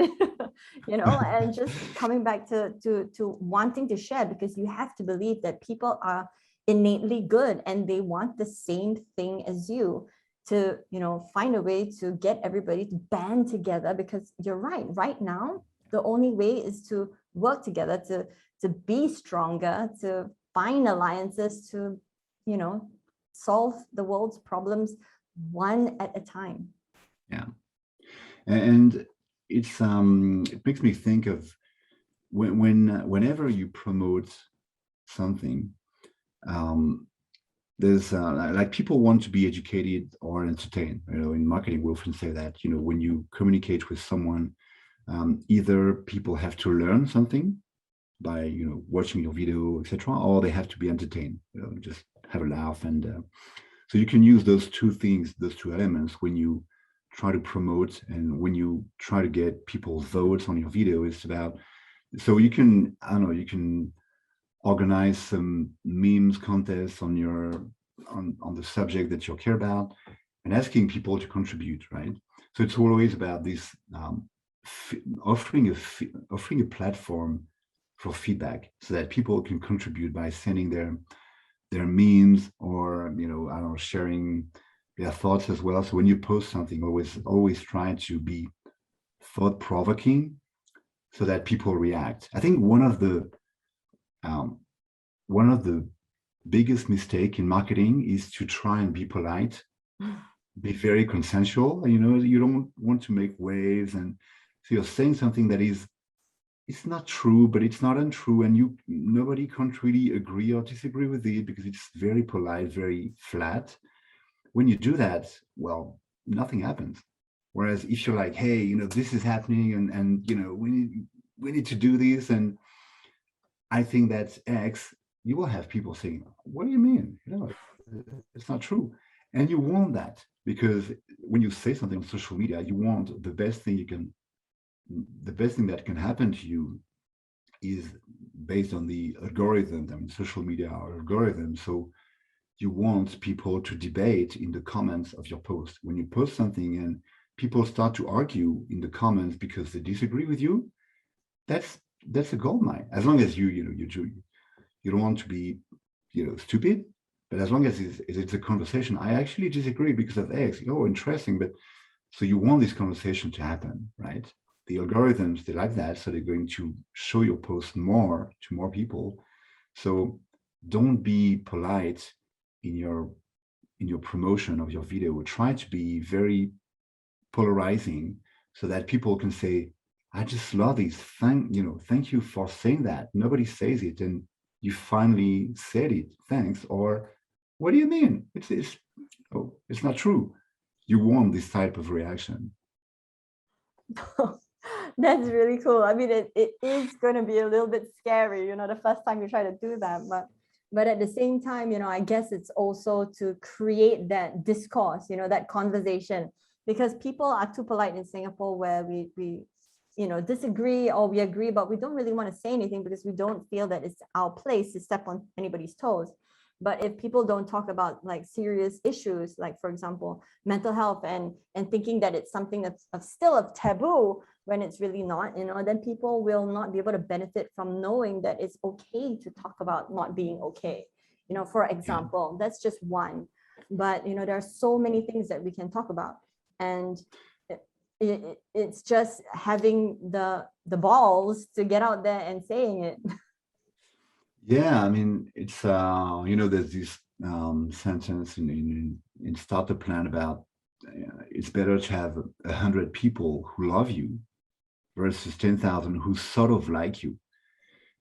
and just coming back to wanting to share, because you have to believe that people are innately good and they want the same thing as you, to, find a way to get everybody to band together. Because you're right now, the only way is to work together, to be stronger, to find alliances, to, solve the world's problems one at a time. Yeah. And it makes me think of whenever you promote something, there's like, people want to be educated or entertained. In marketing, we often say that, when you communicate with someone, either people have to learn something by, watching your video, etc., or they have to be entertained, just have a laugh. And so you can use those two things, those two elements, when you try to promote and when you try to get people's votes on your video. It's about, so you can, I don't know, you can organize some memes contests on your on the subject that you care about, and asking people to contribute, right? So it's always about this, offering a platform for feedback, so that people can contribute by sending their memes, or, I don't know, sharing their thoughts as well. So when you post something, always try to be thought-provoking, so that people react. I think one of the biggest mistake in marketing is to try and be polite, be very consensual. You don't want to make waves, and so you're saying something that it's not true, but it's not untrue, and nobody can't really agree or disagree with it, because it's very polite, very flat. When you do that, well, nothing happens. Whereas if you're like, hey, this is happening, and we need to do this, and I think that's X, you will have people saying, what do you mean? It's not true. And you want that, because when you say something on social media, you want the best thing that can happen to you is based on the algorithm. I mean, social media are algorithms. So you want people to debate in the comments of your post. When you post something and people start to argue in the comments because they disagree with you, that's a gold mine. As long as you don't want to be, stupid, but as long as it's a conversation, I actually disagree because of X. Oh, interesting. But so you want this conversation to happen, right? The algorithms, they like that, so they're going to show your post more to more people. So don't be polite in your promotion of your video. Try to be very polarizing, so that people can say, I just love this. Thank you for saying that. Nobody says it, and you finally said it. Thanks. Or, what do you mean? It's not true. You want this type of reaction. That's really cool. I mean, it is going to be a little bit scary, the first time you try to do that, but at the same time, I guess it's also to create that discourse, that conversation, because people are too polite in Singapore, where we disagree, or we agree, but we don't really want to say anything because we don't feel that it's our place to step on anybody's toes. But if people don't talk about like serious issues, like, for example, mental health, and thinking that it's something that's still a taboo when it's really not, then people will not be able to benefit from knowing that it's okay to talk about not being okay. For example, that's just one. But, there are so many things that we can talk about. And it's just having the balls to get out there and saying it. Yeah, I mean, it's there's this sentence in Startup Plan about, it's better to have 100 people who love you versus 10,000 who sort of like you.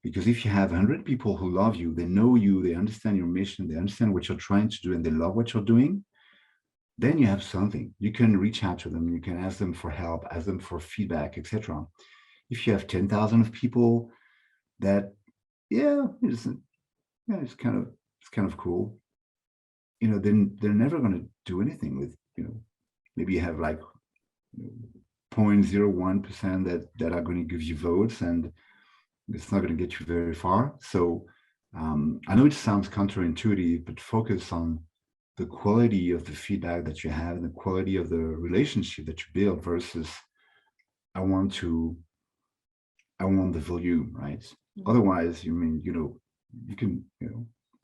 Because if you have 100 people who love you, they know you, they understand your mission, they understand what you're trying to do, and they love what you're doing, then you have something. You can reach out to them, you can ask them for help, ask them for feedback, etc. If you have 10,000 of people that, it's kind of cool, then they're never going to do anything with, maybe you have like 0.01% that are going to give you votes, and it's not going to get you very far. So I know it sounds counterintuitive, but focus on the quality of the feedback that you have and the quality of the relationship that you build versus I want the volume, right? Mm-hmm. Otherwise, you can,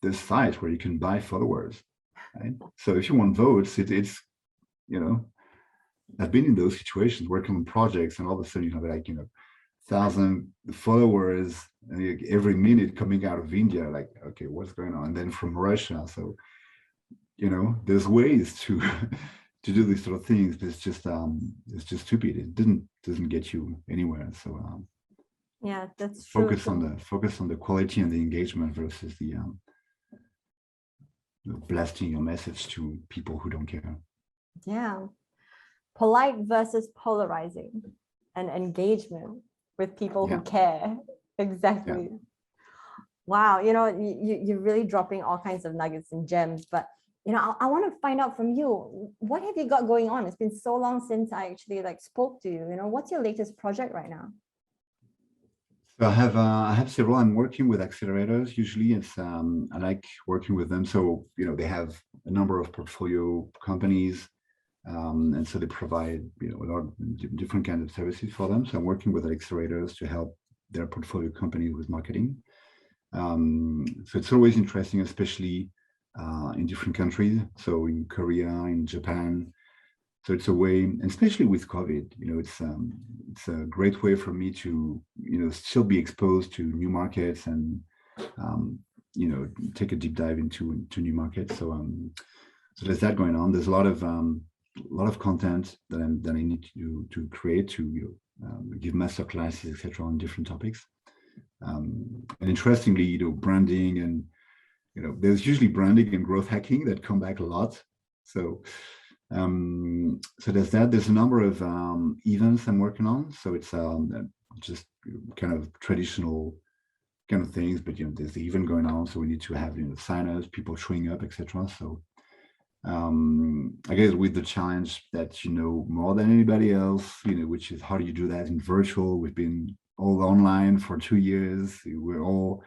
there's sites where you can buy followers, right? So if you want votes, it's I've been in those situations working on projects, and all of a sudden you have like 1,000 followers every minute coming out of India. Like, okay, what's going on? And then from Russia. So there's ways to to do these sort of things, but it's just stupid. It doesn't get you anywhere. So yeah, that's true. Focus on the quality and the engagement versus the blasting your message to people who don't care. Yeah. Polite versus polarizing, and engagement with people who care. Exactly. Yeah. Wow, you're really dropping all kinds of nuggets and gems, but I want to find out from you, what have you got going on? It's been so long since I actually spoke to you. What's your latest project right now? So I have several. I'm working with accelerators. Usually it's I like working with them. So they have a number of portfolio companies, and so they provide a lot of different kinds of services for them. So I'm working with accelerators to help their portfolio companies with marketing. So it's always interesting, especially in different countries. So in Korea, in Japan. So it's a way, and especially with COVID, it's a great way for me to still be exposed to new markets and take a deep dive into new markets. So there's that going on. There's a lot of content that I need to create to give master classes, etc., on different topics. And interestingly, branding and there's usually branding and growth hacking that come back a lot. So there's that. There's a number of events I'm working on. So it's just kind of traditional kind of things, but there's the event going on. So we need to have signers, people showing up, etc. So I guess with the challenge that more than anybody else, which is how do you do that in virtual? We've been all online for 2 years. We're all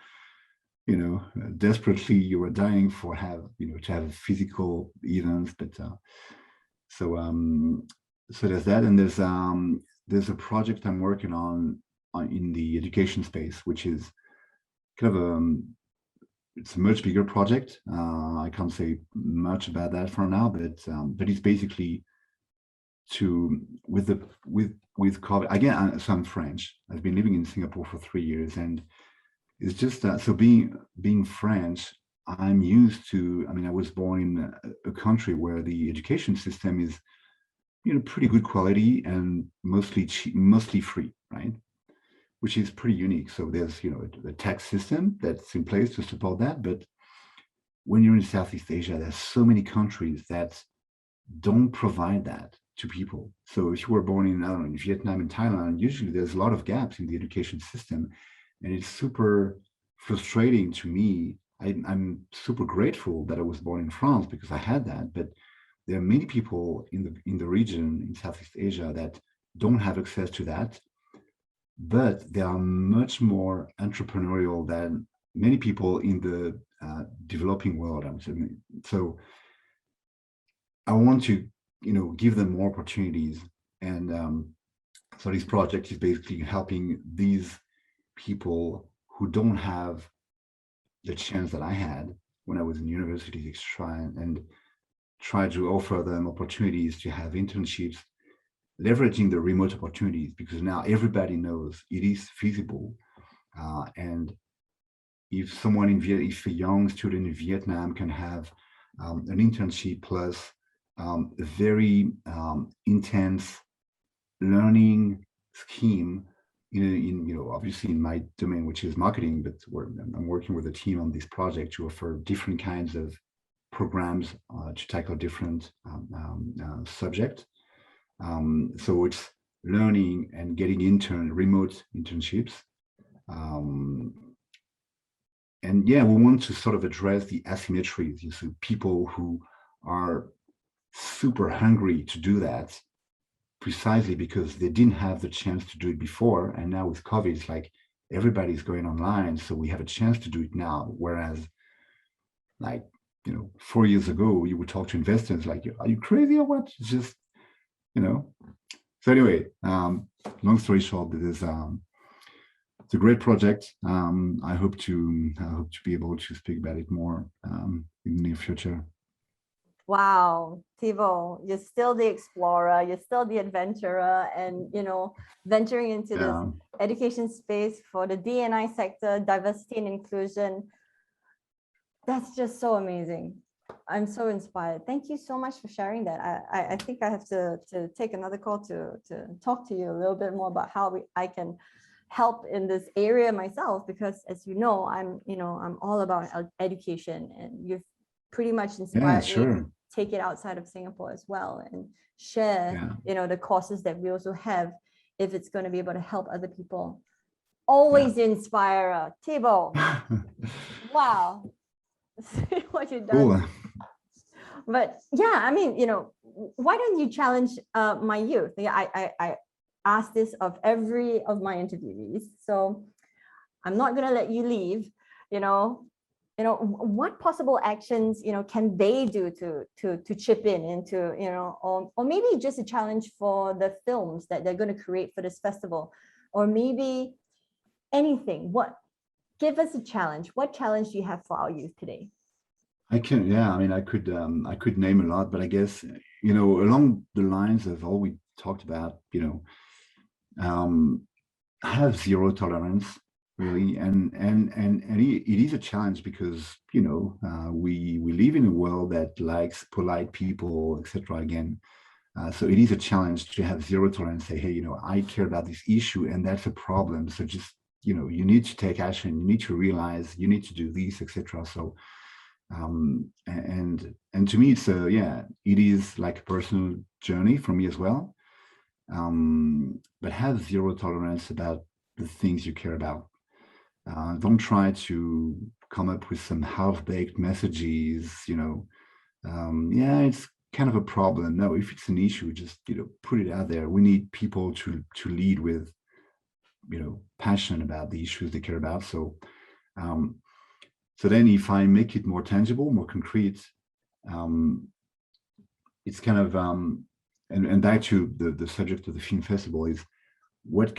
desperately you were dying for to have physical events, but so there's that, and there's a project I'm working on in the education space, which is kind of it's a much bigger project. I can't say much about that for now, but it's basically with COVID again. So I'm French. I've been living in Singapore for 3 years, and it's just so being French, I'm used to. I was born in a country where the education system is, pretty good quality and mostly cheap, mostly free, right? Which is pretty unique. So there's, a tax system that's in place to support that. But when you're in Southeast Asia, there's so many countries that don't provide that to people. So if you were born in, I don't know, in Vietnam and Thailand, usually there's a lot of gaps in the education system. And it's super frustrating to me. I'm super grateful that I was born in France because I had that. But there are many people in the region in Southeast Asia that don't have access to that. But they are much more entrepreneurial than many people in the developing world. So I want to, give them more opportunities. And so this project is basically helping these people who don't have the chance that I had when I was in university and try to offer them opportunities to have internships, leveraging the remote opportunities, because now everybody knows it is feasible. And if if a young student in Vietnam can have an internship plus a very intense learning scheme obviously in my domain, which is marketing, but I'm working with a team on this project to offer different kinds of programs to tackle different subjects. So it's learning and getting remote internships. And yeah, we want to sort of address the asymmetries. You see people who are super hungry to do that precisely because they didn't have the chance to do it before. And now with COVID, it's like everybody's going online. So we have a chance to do it now. Whereas like, 4 years ago, you would talk to investors like, are you crazy or what? It's just, So anyway, long story short, it's a great project. I hope to be able to speak about it more in the near future. Wow, Thibaut, you're still the explorer, you're still the adventurer, and venturing into this education space for the D&I sector, diversity and inclusion. That's just so amazing. I'm so inspired. Thank you so much for sharing that. I think I have to take another call to talk to you a little bit more about how I can help in this area myself, because as you know, I'm all about education, and you've pretty much inspired me to take it outside of Singapore as well and share the courses that we also have, if it's going to be able to help other people. Always the inspirer, Thibaut. Wow. See what you've done. Cool. But yeah, I mean, why don't you challenge my youth? I ask this of every of my interviewees, so I'm not going to let you leave. What possible actions can they do to chip in into or maybe just a challenge for the films that they're going to create for this festival, or maybe anything. Give us a challenge. What challenge do you have for our youth today? I could name a lot, but I guess along the lines of all we talked about, have zero tolerance, really, and it is a challenge because we live in a world that likes polite people, etc. Again, so it is a challenge to have zero tolerance. Say, hey, I care about this issue, and that's a problem. So just you need to take action. You need to realize you need to do this, etc. So. And to me, it is like a personal journey for me as well. But have zero tolerance about the things you care about. Don't try to come up with some half-baked messages, it's kind of a problem. No, if it's an issue, just, put it out there. We need people to lead with, passion about the issues they care about. So then if I make it more tangible, more concrete, it's kind of, and back to the subject of the film festival is, what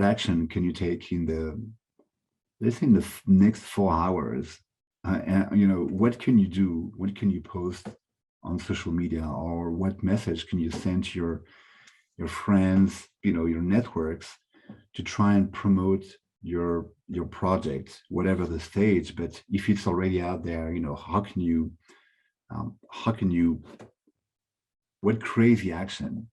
action can you take in let's say in the next 4 hours? And, what can you do? What can you post on social media, or what message can you send to your friends, your networks, to try and promote your project, whatever the stage? But if it's already out there, how can you what crazy action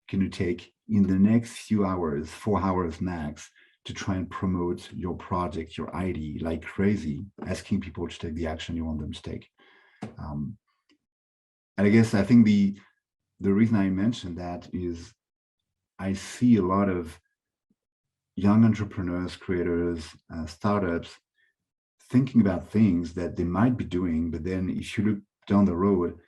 can you take in the next few hours, 4 hours max, to try and promote your project, your ID, like crazy, asking people to take the action you want them to take? And I think the reason I mentioned that is I see a lot of young entrepreneurs, creators, startups thinking about things that they might be doing, but then if you look down the road,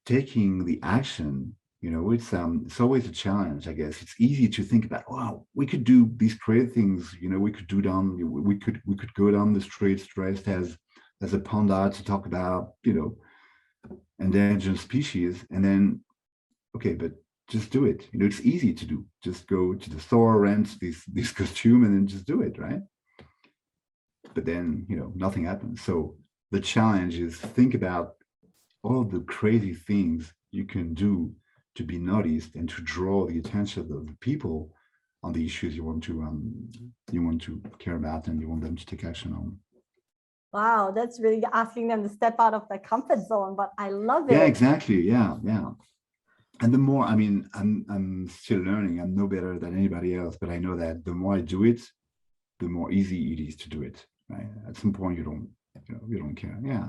taking the action, it's always a challenge. I guess it's easy to think about, wow, we could do these great things. We could go down the streets dressed as a panda to talk about endangered species, and then but just do it. It's easy to do. Just go to the store, rent this costume, and then just do it, right? But then, nothing happens. So the challenge is think about all the crazy things you can do to be noticed and to draw the attention of the people on the issues you want to care about and you want them to take action on. Wow, that's really asking them to step out of their comfort zone, but I love it. Yeah, exactly. Yeah. And the more, I mean, I'm still learning. I'm no better than anybody else, but I know that the more I do it, the more easy it is to do it. Right? At some point, you don't care. Yeah,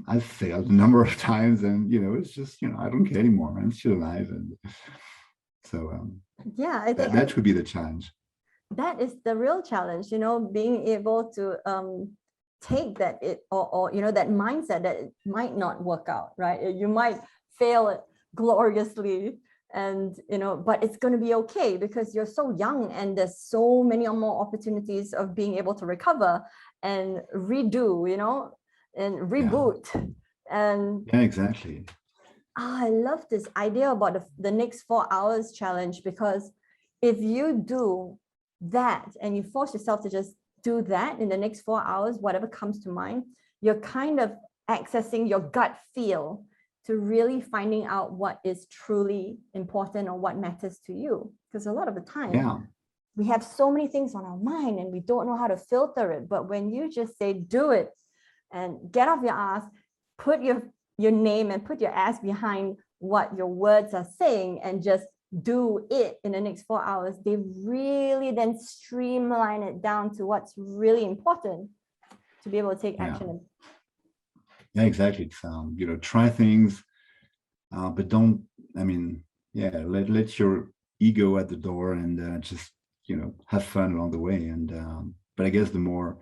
I've failed a number of times, and it's just I don't care anymore. I'm still alive, and so Yeah, I think that would be the challenge. that is the real challenge, being able to take that or that mindset that it might not work out, right? You might fail gloriously, and but it's going to be okay because you're so young and there's so many more opportunities of being able to recover and redo, and reboot. And yeah, exactly. I love this idea about the next 4 hours challenge, because if you do that and you force yourself to just do that in the next 4 hours, whatever comes to mind, you're kind of accessing your gut feel to really finding out what is truly important or what matters to you. Because a lot of the time, Yeah, we have so many things on our mind and we don't know how to filter it. But when you just say, do it and get off your ass, put your name and put your ass behind what your words are saying and just do it in the next 4 hours, they really then streamline it down to what's really important to be able to take action. yeah, exactly. It's try things, but don't. I mean, yeah, let your ego at the door and just have fun along the way. And but I guess the more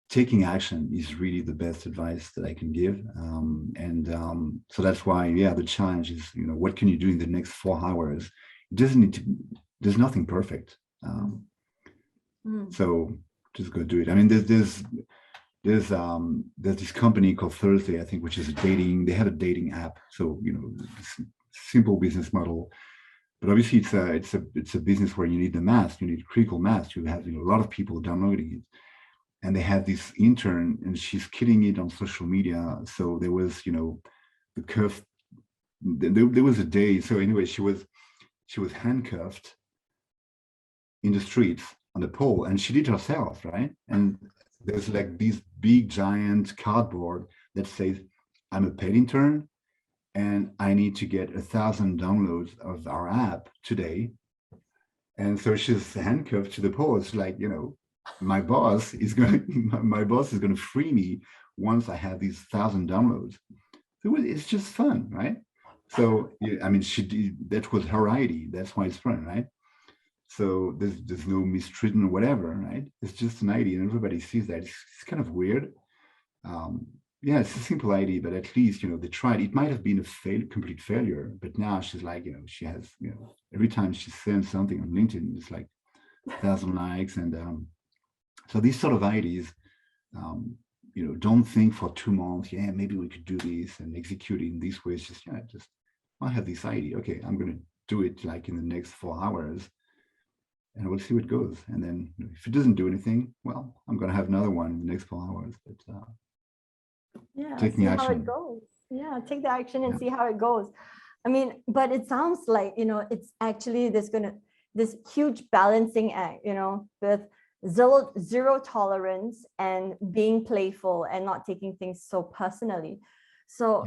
taking action is really the best advice that I can give. So that's why, yeah, the challenge is, what can you do in the next 4 hours? It doesn't need to, there's nothing perfect. So just go do it. I mean, there's this company called Thursday, I think, which is they have a dating app. So, simple business model, but obviously it's a business where you need the mass, you need critical mass. You have a lot of people downloading it. And they had this intern and she's killing it on social media. So there was, the curve. There was a day. So anyway, she was handcuffed in the streets on the pole, and she did herself, right? And there's like this big giant cardboard that says, "I'm a paid intern, and I need to get 1,000 downloads of our app today." And so she's handcuffed to the pole. It's like, my boss is going to free me once I have these 1,000 downloads. So it's just fun, right? So I mean, that was her ID. That's why it's fun, right? So there's no mistreatment or whatever, right? It's just an ID, and everybody sees that. It's kind of weird. Yeah, it's a simple ID, but at least they tried. It might have been a complete failure, but now she's like, she has, every time she sends something on LinkedIn, it's like 1,000 likes, and so these sort of ideas, don't think for 2 months. Yeah, maybe we could do this and execute it in this way. It's just, I have this idea. Okay, I'm going to do it like in the next 4 hours, and we'll see what goes. And then if it doesn't do anything, well, I'm going to have another one in the next 4 hours. But taking see action. how it goes. Yeah, take the action and see how it goes. I mean, but it sounds like, it's actually this huge balancing act, with zero tolerance and being playful and not taking things so personally. So,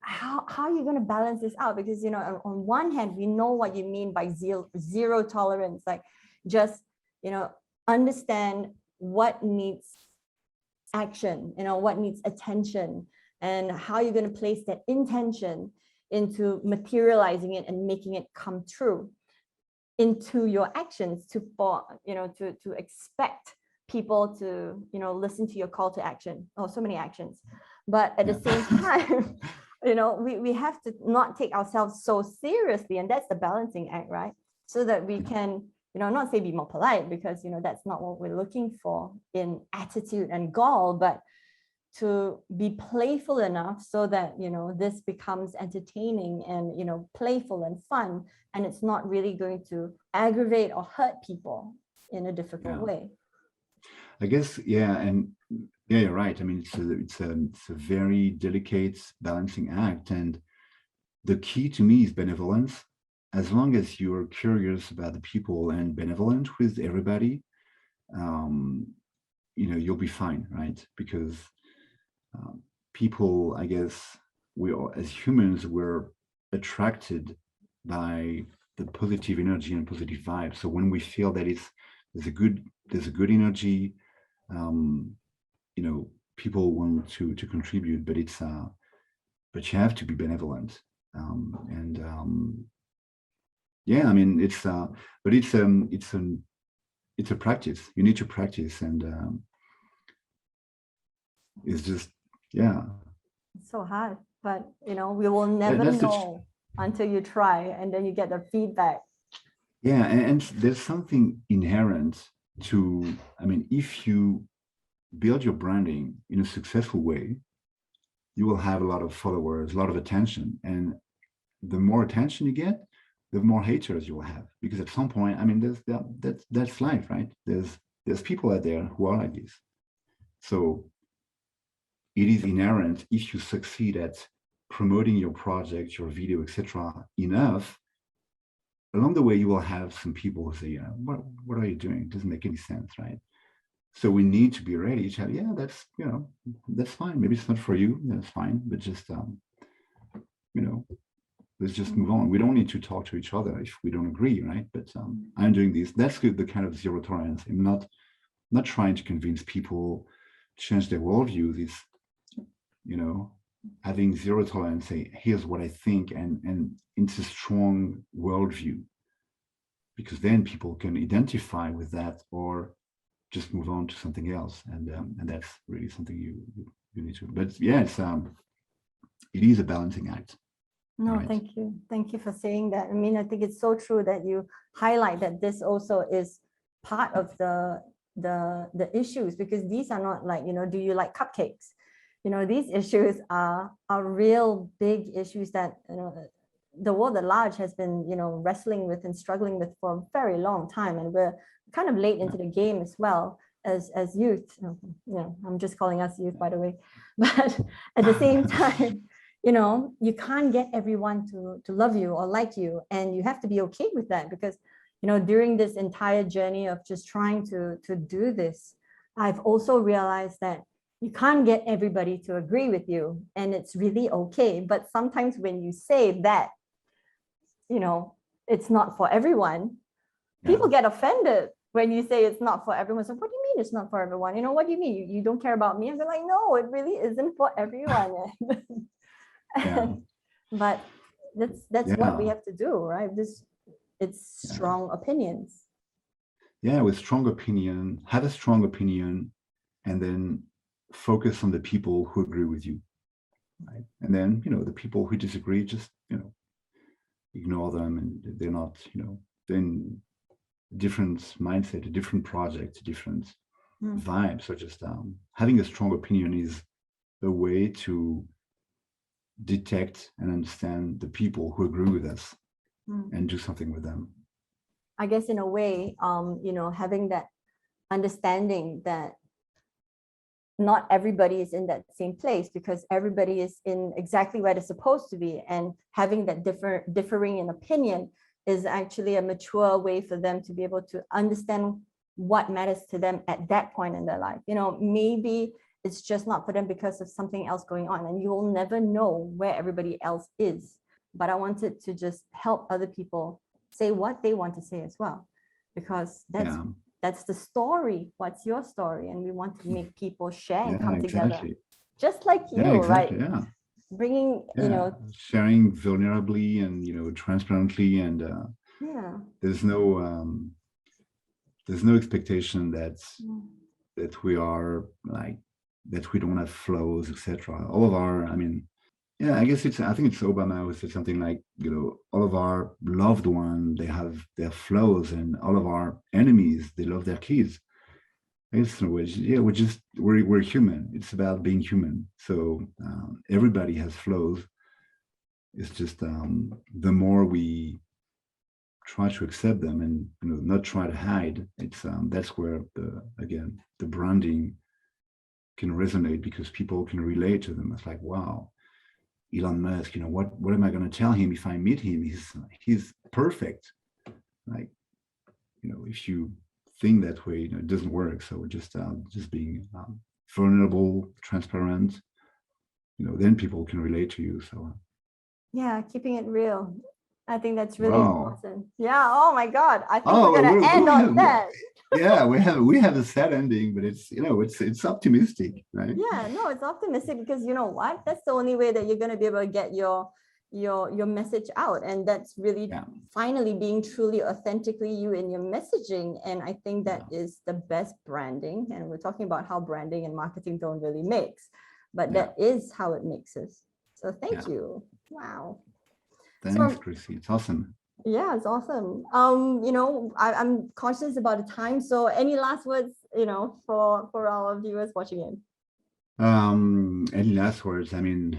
how are you going to balance this out? Because, on one hand, we know what you mean by zero tolerance, like just, understand what needs action, what needs attention, and how you're going to place that intention into materializing it and making it come true into your actions to expect people to listen to your call to action. Oh, so many actions. But at the same time, we have to not take ourselves so seriously, and that's the balancing act, right? So that we can not say be more polite, because that's not what we're looking for in attitude and gall, but to be playful enough so that this becomes entertaining and playful and fun, and it's not really going to aggravate or hurt people in a difficult way. I guess, and you're right. I mean, it's a very delicate balancing act, and the key to me is benevolence. As long as you're curious about the people and benevolent with everybody, you'll be fine, right? Because people, I guess, we are, as humans, we're attracted by the positive energy and positive vibe. So when we feel that there's a good energy, you know, people want to contribute, but but you have to be benevolent. And yeah, I mean, but it's a practice. You need to practice, and it's just, yeah. It's so hard, but we will never know until you try, and then you get the feedback. Yeah, and there's something inherent to, I mean, if you build your branding in a successful way, you will have a lot of followers, a lot of attention. And the more attention you get, the more haters you will have. Because at some point, I mean, that's life, right? There's people out there who are like this. So it is inherent, if you succeed at promoting your project, your video, etc., enough, along the way you will have some people who say, what are you doing? It doesn't make any sense, right? So we need to be ready to have, yeah, that's fine. Maybe it's not for you, that's fine, but just let's just move on. We don't need to talk to each other if we don't agree, right? But I'm doing this. That's the kind of zero tolerance. I'm not trying to convince people to change their worldview. This, having zero tolerance, say, here's what I think, and it's a strong worldview, because then people can identify with that or just move on to something else. And that's really something you need to, but yeah, it is a balancing act. No, right? Thank you for saying that. I mean, I think it's so true that you highlight that this also is part of the issues, because these are not like, do you like cupcakes? These issues are real big issues that, the world at large has been, wrestling with and struggling with for a very long time. And we're kind of late into the game as well as youth. I'm just calling us youth, by the way. But at the same time, you can't get everyone to love you or like you. And you have to be okay with that, because, during this entire journey of just trying to do this, I've also realized that you can't get everybody to agree with you, and it's really okay. But sometimes when you say that, it's not for everyone, people get offended when you say it's not for everyone. So what do you mean it's not for everyone? What do you mean? You don't care about me? And they're like, no, it really isn't for everyone. But that's what we have to do, right? It's strong opinions. Yeah, with strong opinion, have a strong opinion, and then focus on the people who agree with you, right? And then, the people who disagree, just, ignore them, and they're not, then different mindset, a different project, a different vibe. So just having a strong opinion is a way to detect and understand the people who agree with us and do something with them. I guess in a way, having that understanding that not everybody is in that same place, because everybody is in exactly where they're supposed to be, and having that differing in opinion is actually a mature way for them to be able to understand what matters to them at that point in their life. Maybe it's just not for them because of something else going on, and you will never know where everybody else is. But I wanted to just help other people say what they want to say as well, because that's the story. What's your story? And we want to make people share and come together, just like you, right? Yeah. Bringing, sharing vulnerably and transparently, and there's no expectation that we are like, that we don't have flaws, etc. All of our, I guess I think it's Obama who said something like, all of our loved ones, they have their flaws, and all of our enemies, they love their kids. It's no way. Yeah, we're human. It's about being human. So everybody has flaws. It's just the more we try to accept them and not try to hide, it's that's where the branding can resonate, because people can relate to them. It's like, wow, Elon Musk, what am I going to tell him if I meet him? He's perfect. Like, if you think that way, it doesn't work. So just being vulnerable, transparent, then people can relate to you. So Yeah, keeping it real. I think that's really wow. important. Yeah. Oh my God. I think Oh, we're gonna end on that. yeah, we have a sad ending, but it's optimistic, right? Yeah, no, it's optimistic because you know what? That's the only way that you're gonna be able to get your message out. And that's really Yeah. finally being truly authentically you in your messaging. And I think that is the best branding. And we're talking about how branding and marketing don't really mix, but that is how it mixes. So thank you. Wow. Thanks, So Chrissy. It's awesome. yeah, it's awesome. I'm conscious about the time. So any last words, for our viewers watching in? Any last words? I mean,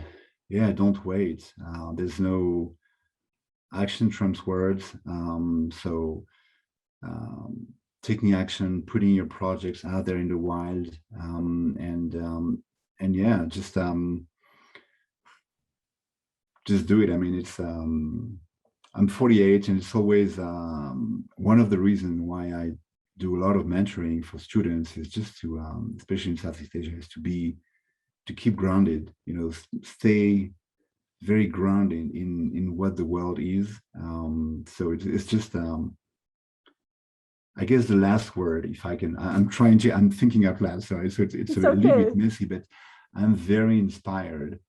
yeah, don't wait. There's no action trumps words. So taking action, putting your projects out there in the wild, and yeah, just do it. I mean, it's I'm 48, and it's always one of the reasons why I do a lot of mentoring for students is just to, especially in Southeast Asia, is to keep grounded. Stay very grounded in what the world is. So it's just I guess the last word, if I can, I'm thinking out loud. Sorry, so it's a little bit messy, but I'm very inspired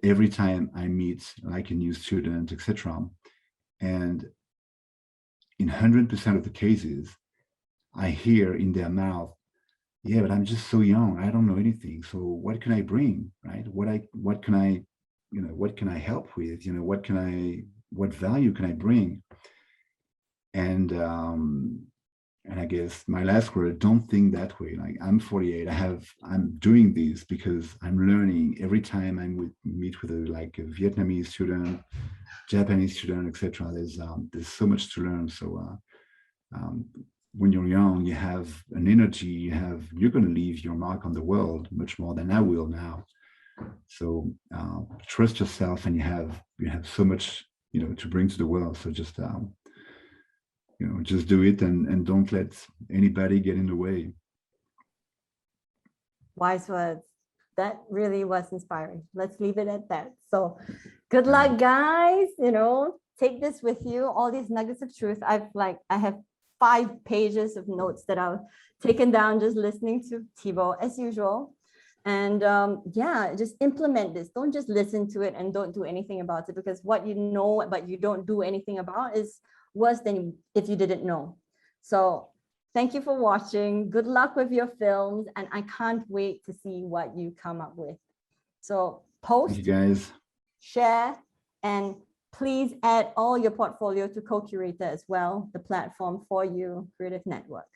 every time I meet like a new student, etc. And in 100% of the cases, I hear in their mouth, yeah, but I'm just so young. I don't know anything. So what can I bring, right? What can I help with? What value can I bring? And I guess my last word, don't think that way. Like, I'm 48. I'm doing this because I'm learning every time meet with a Vietnamese student, Japanese student, etc. There's so much to learn. So when you're young, you have an energy, you're going to leave your mark on the world much more than I will now. So trust yourself, and you have so much to bring to the world. So just just do it, and don't let anybody get in the way. Wise words. That really was inspiring. Let's leave it at that. So good luck, guys. Take this with you, all these nuggets of truth. I have 5 pages of notes that I've taken down just listening to Thibaut as usual. And just implement this. Don't just listen to it and don't do anything about it, because what you know but you don't do anything about is worse than if you didn't know. So thank you for watching. Good luck with your films, and I can't wait to see what you come up with. So post, thank you guys, share, and please add all your portfolio to Co-Curator as well, the platform for you, Creative Network.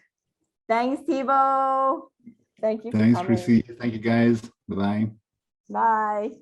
Thanks, Thibaut. Thank you. Thanks, Chrissy. Thank you, guys. Bye-bye. Bye.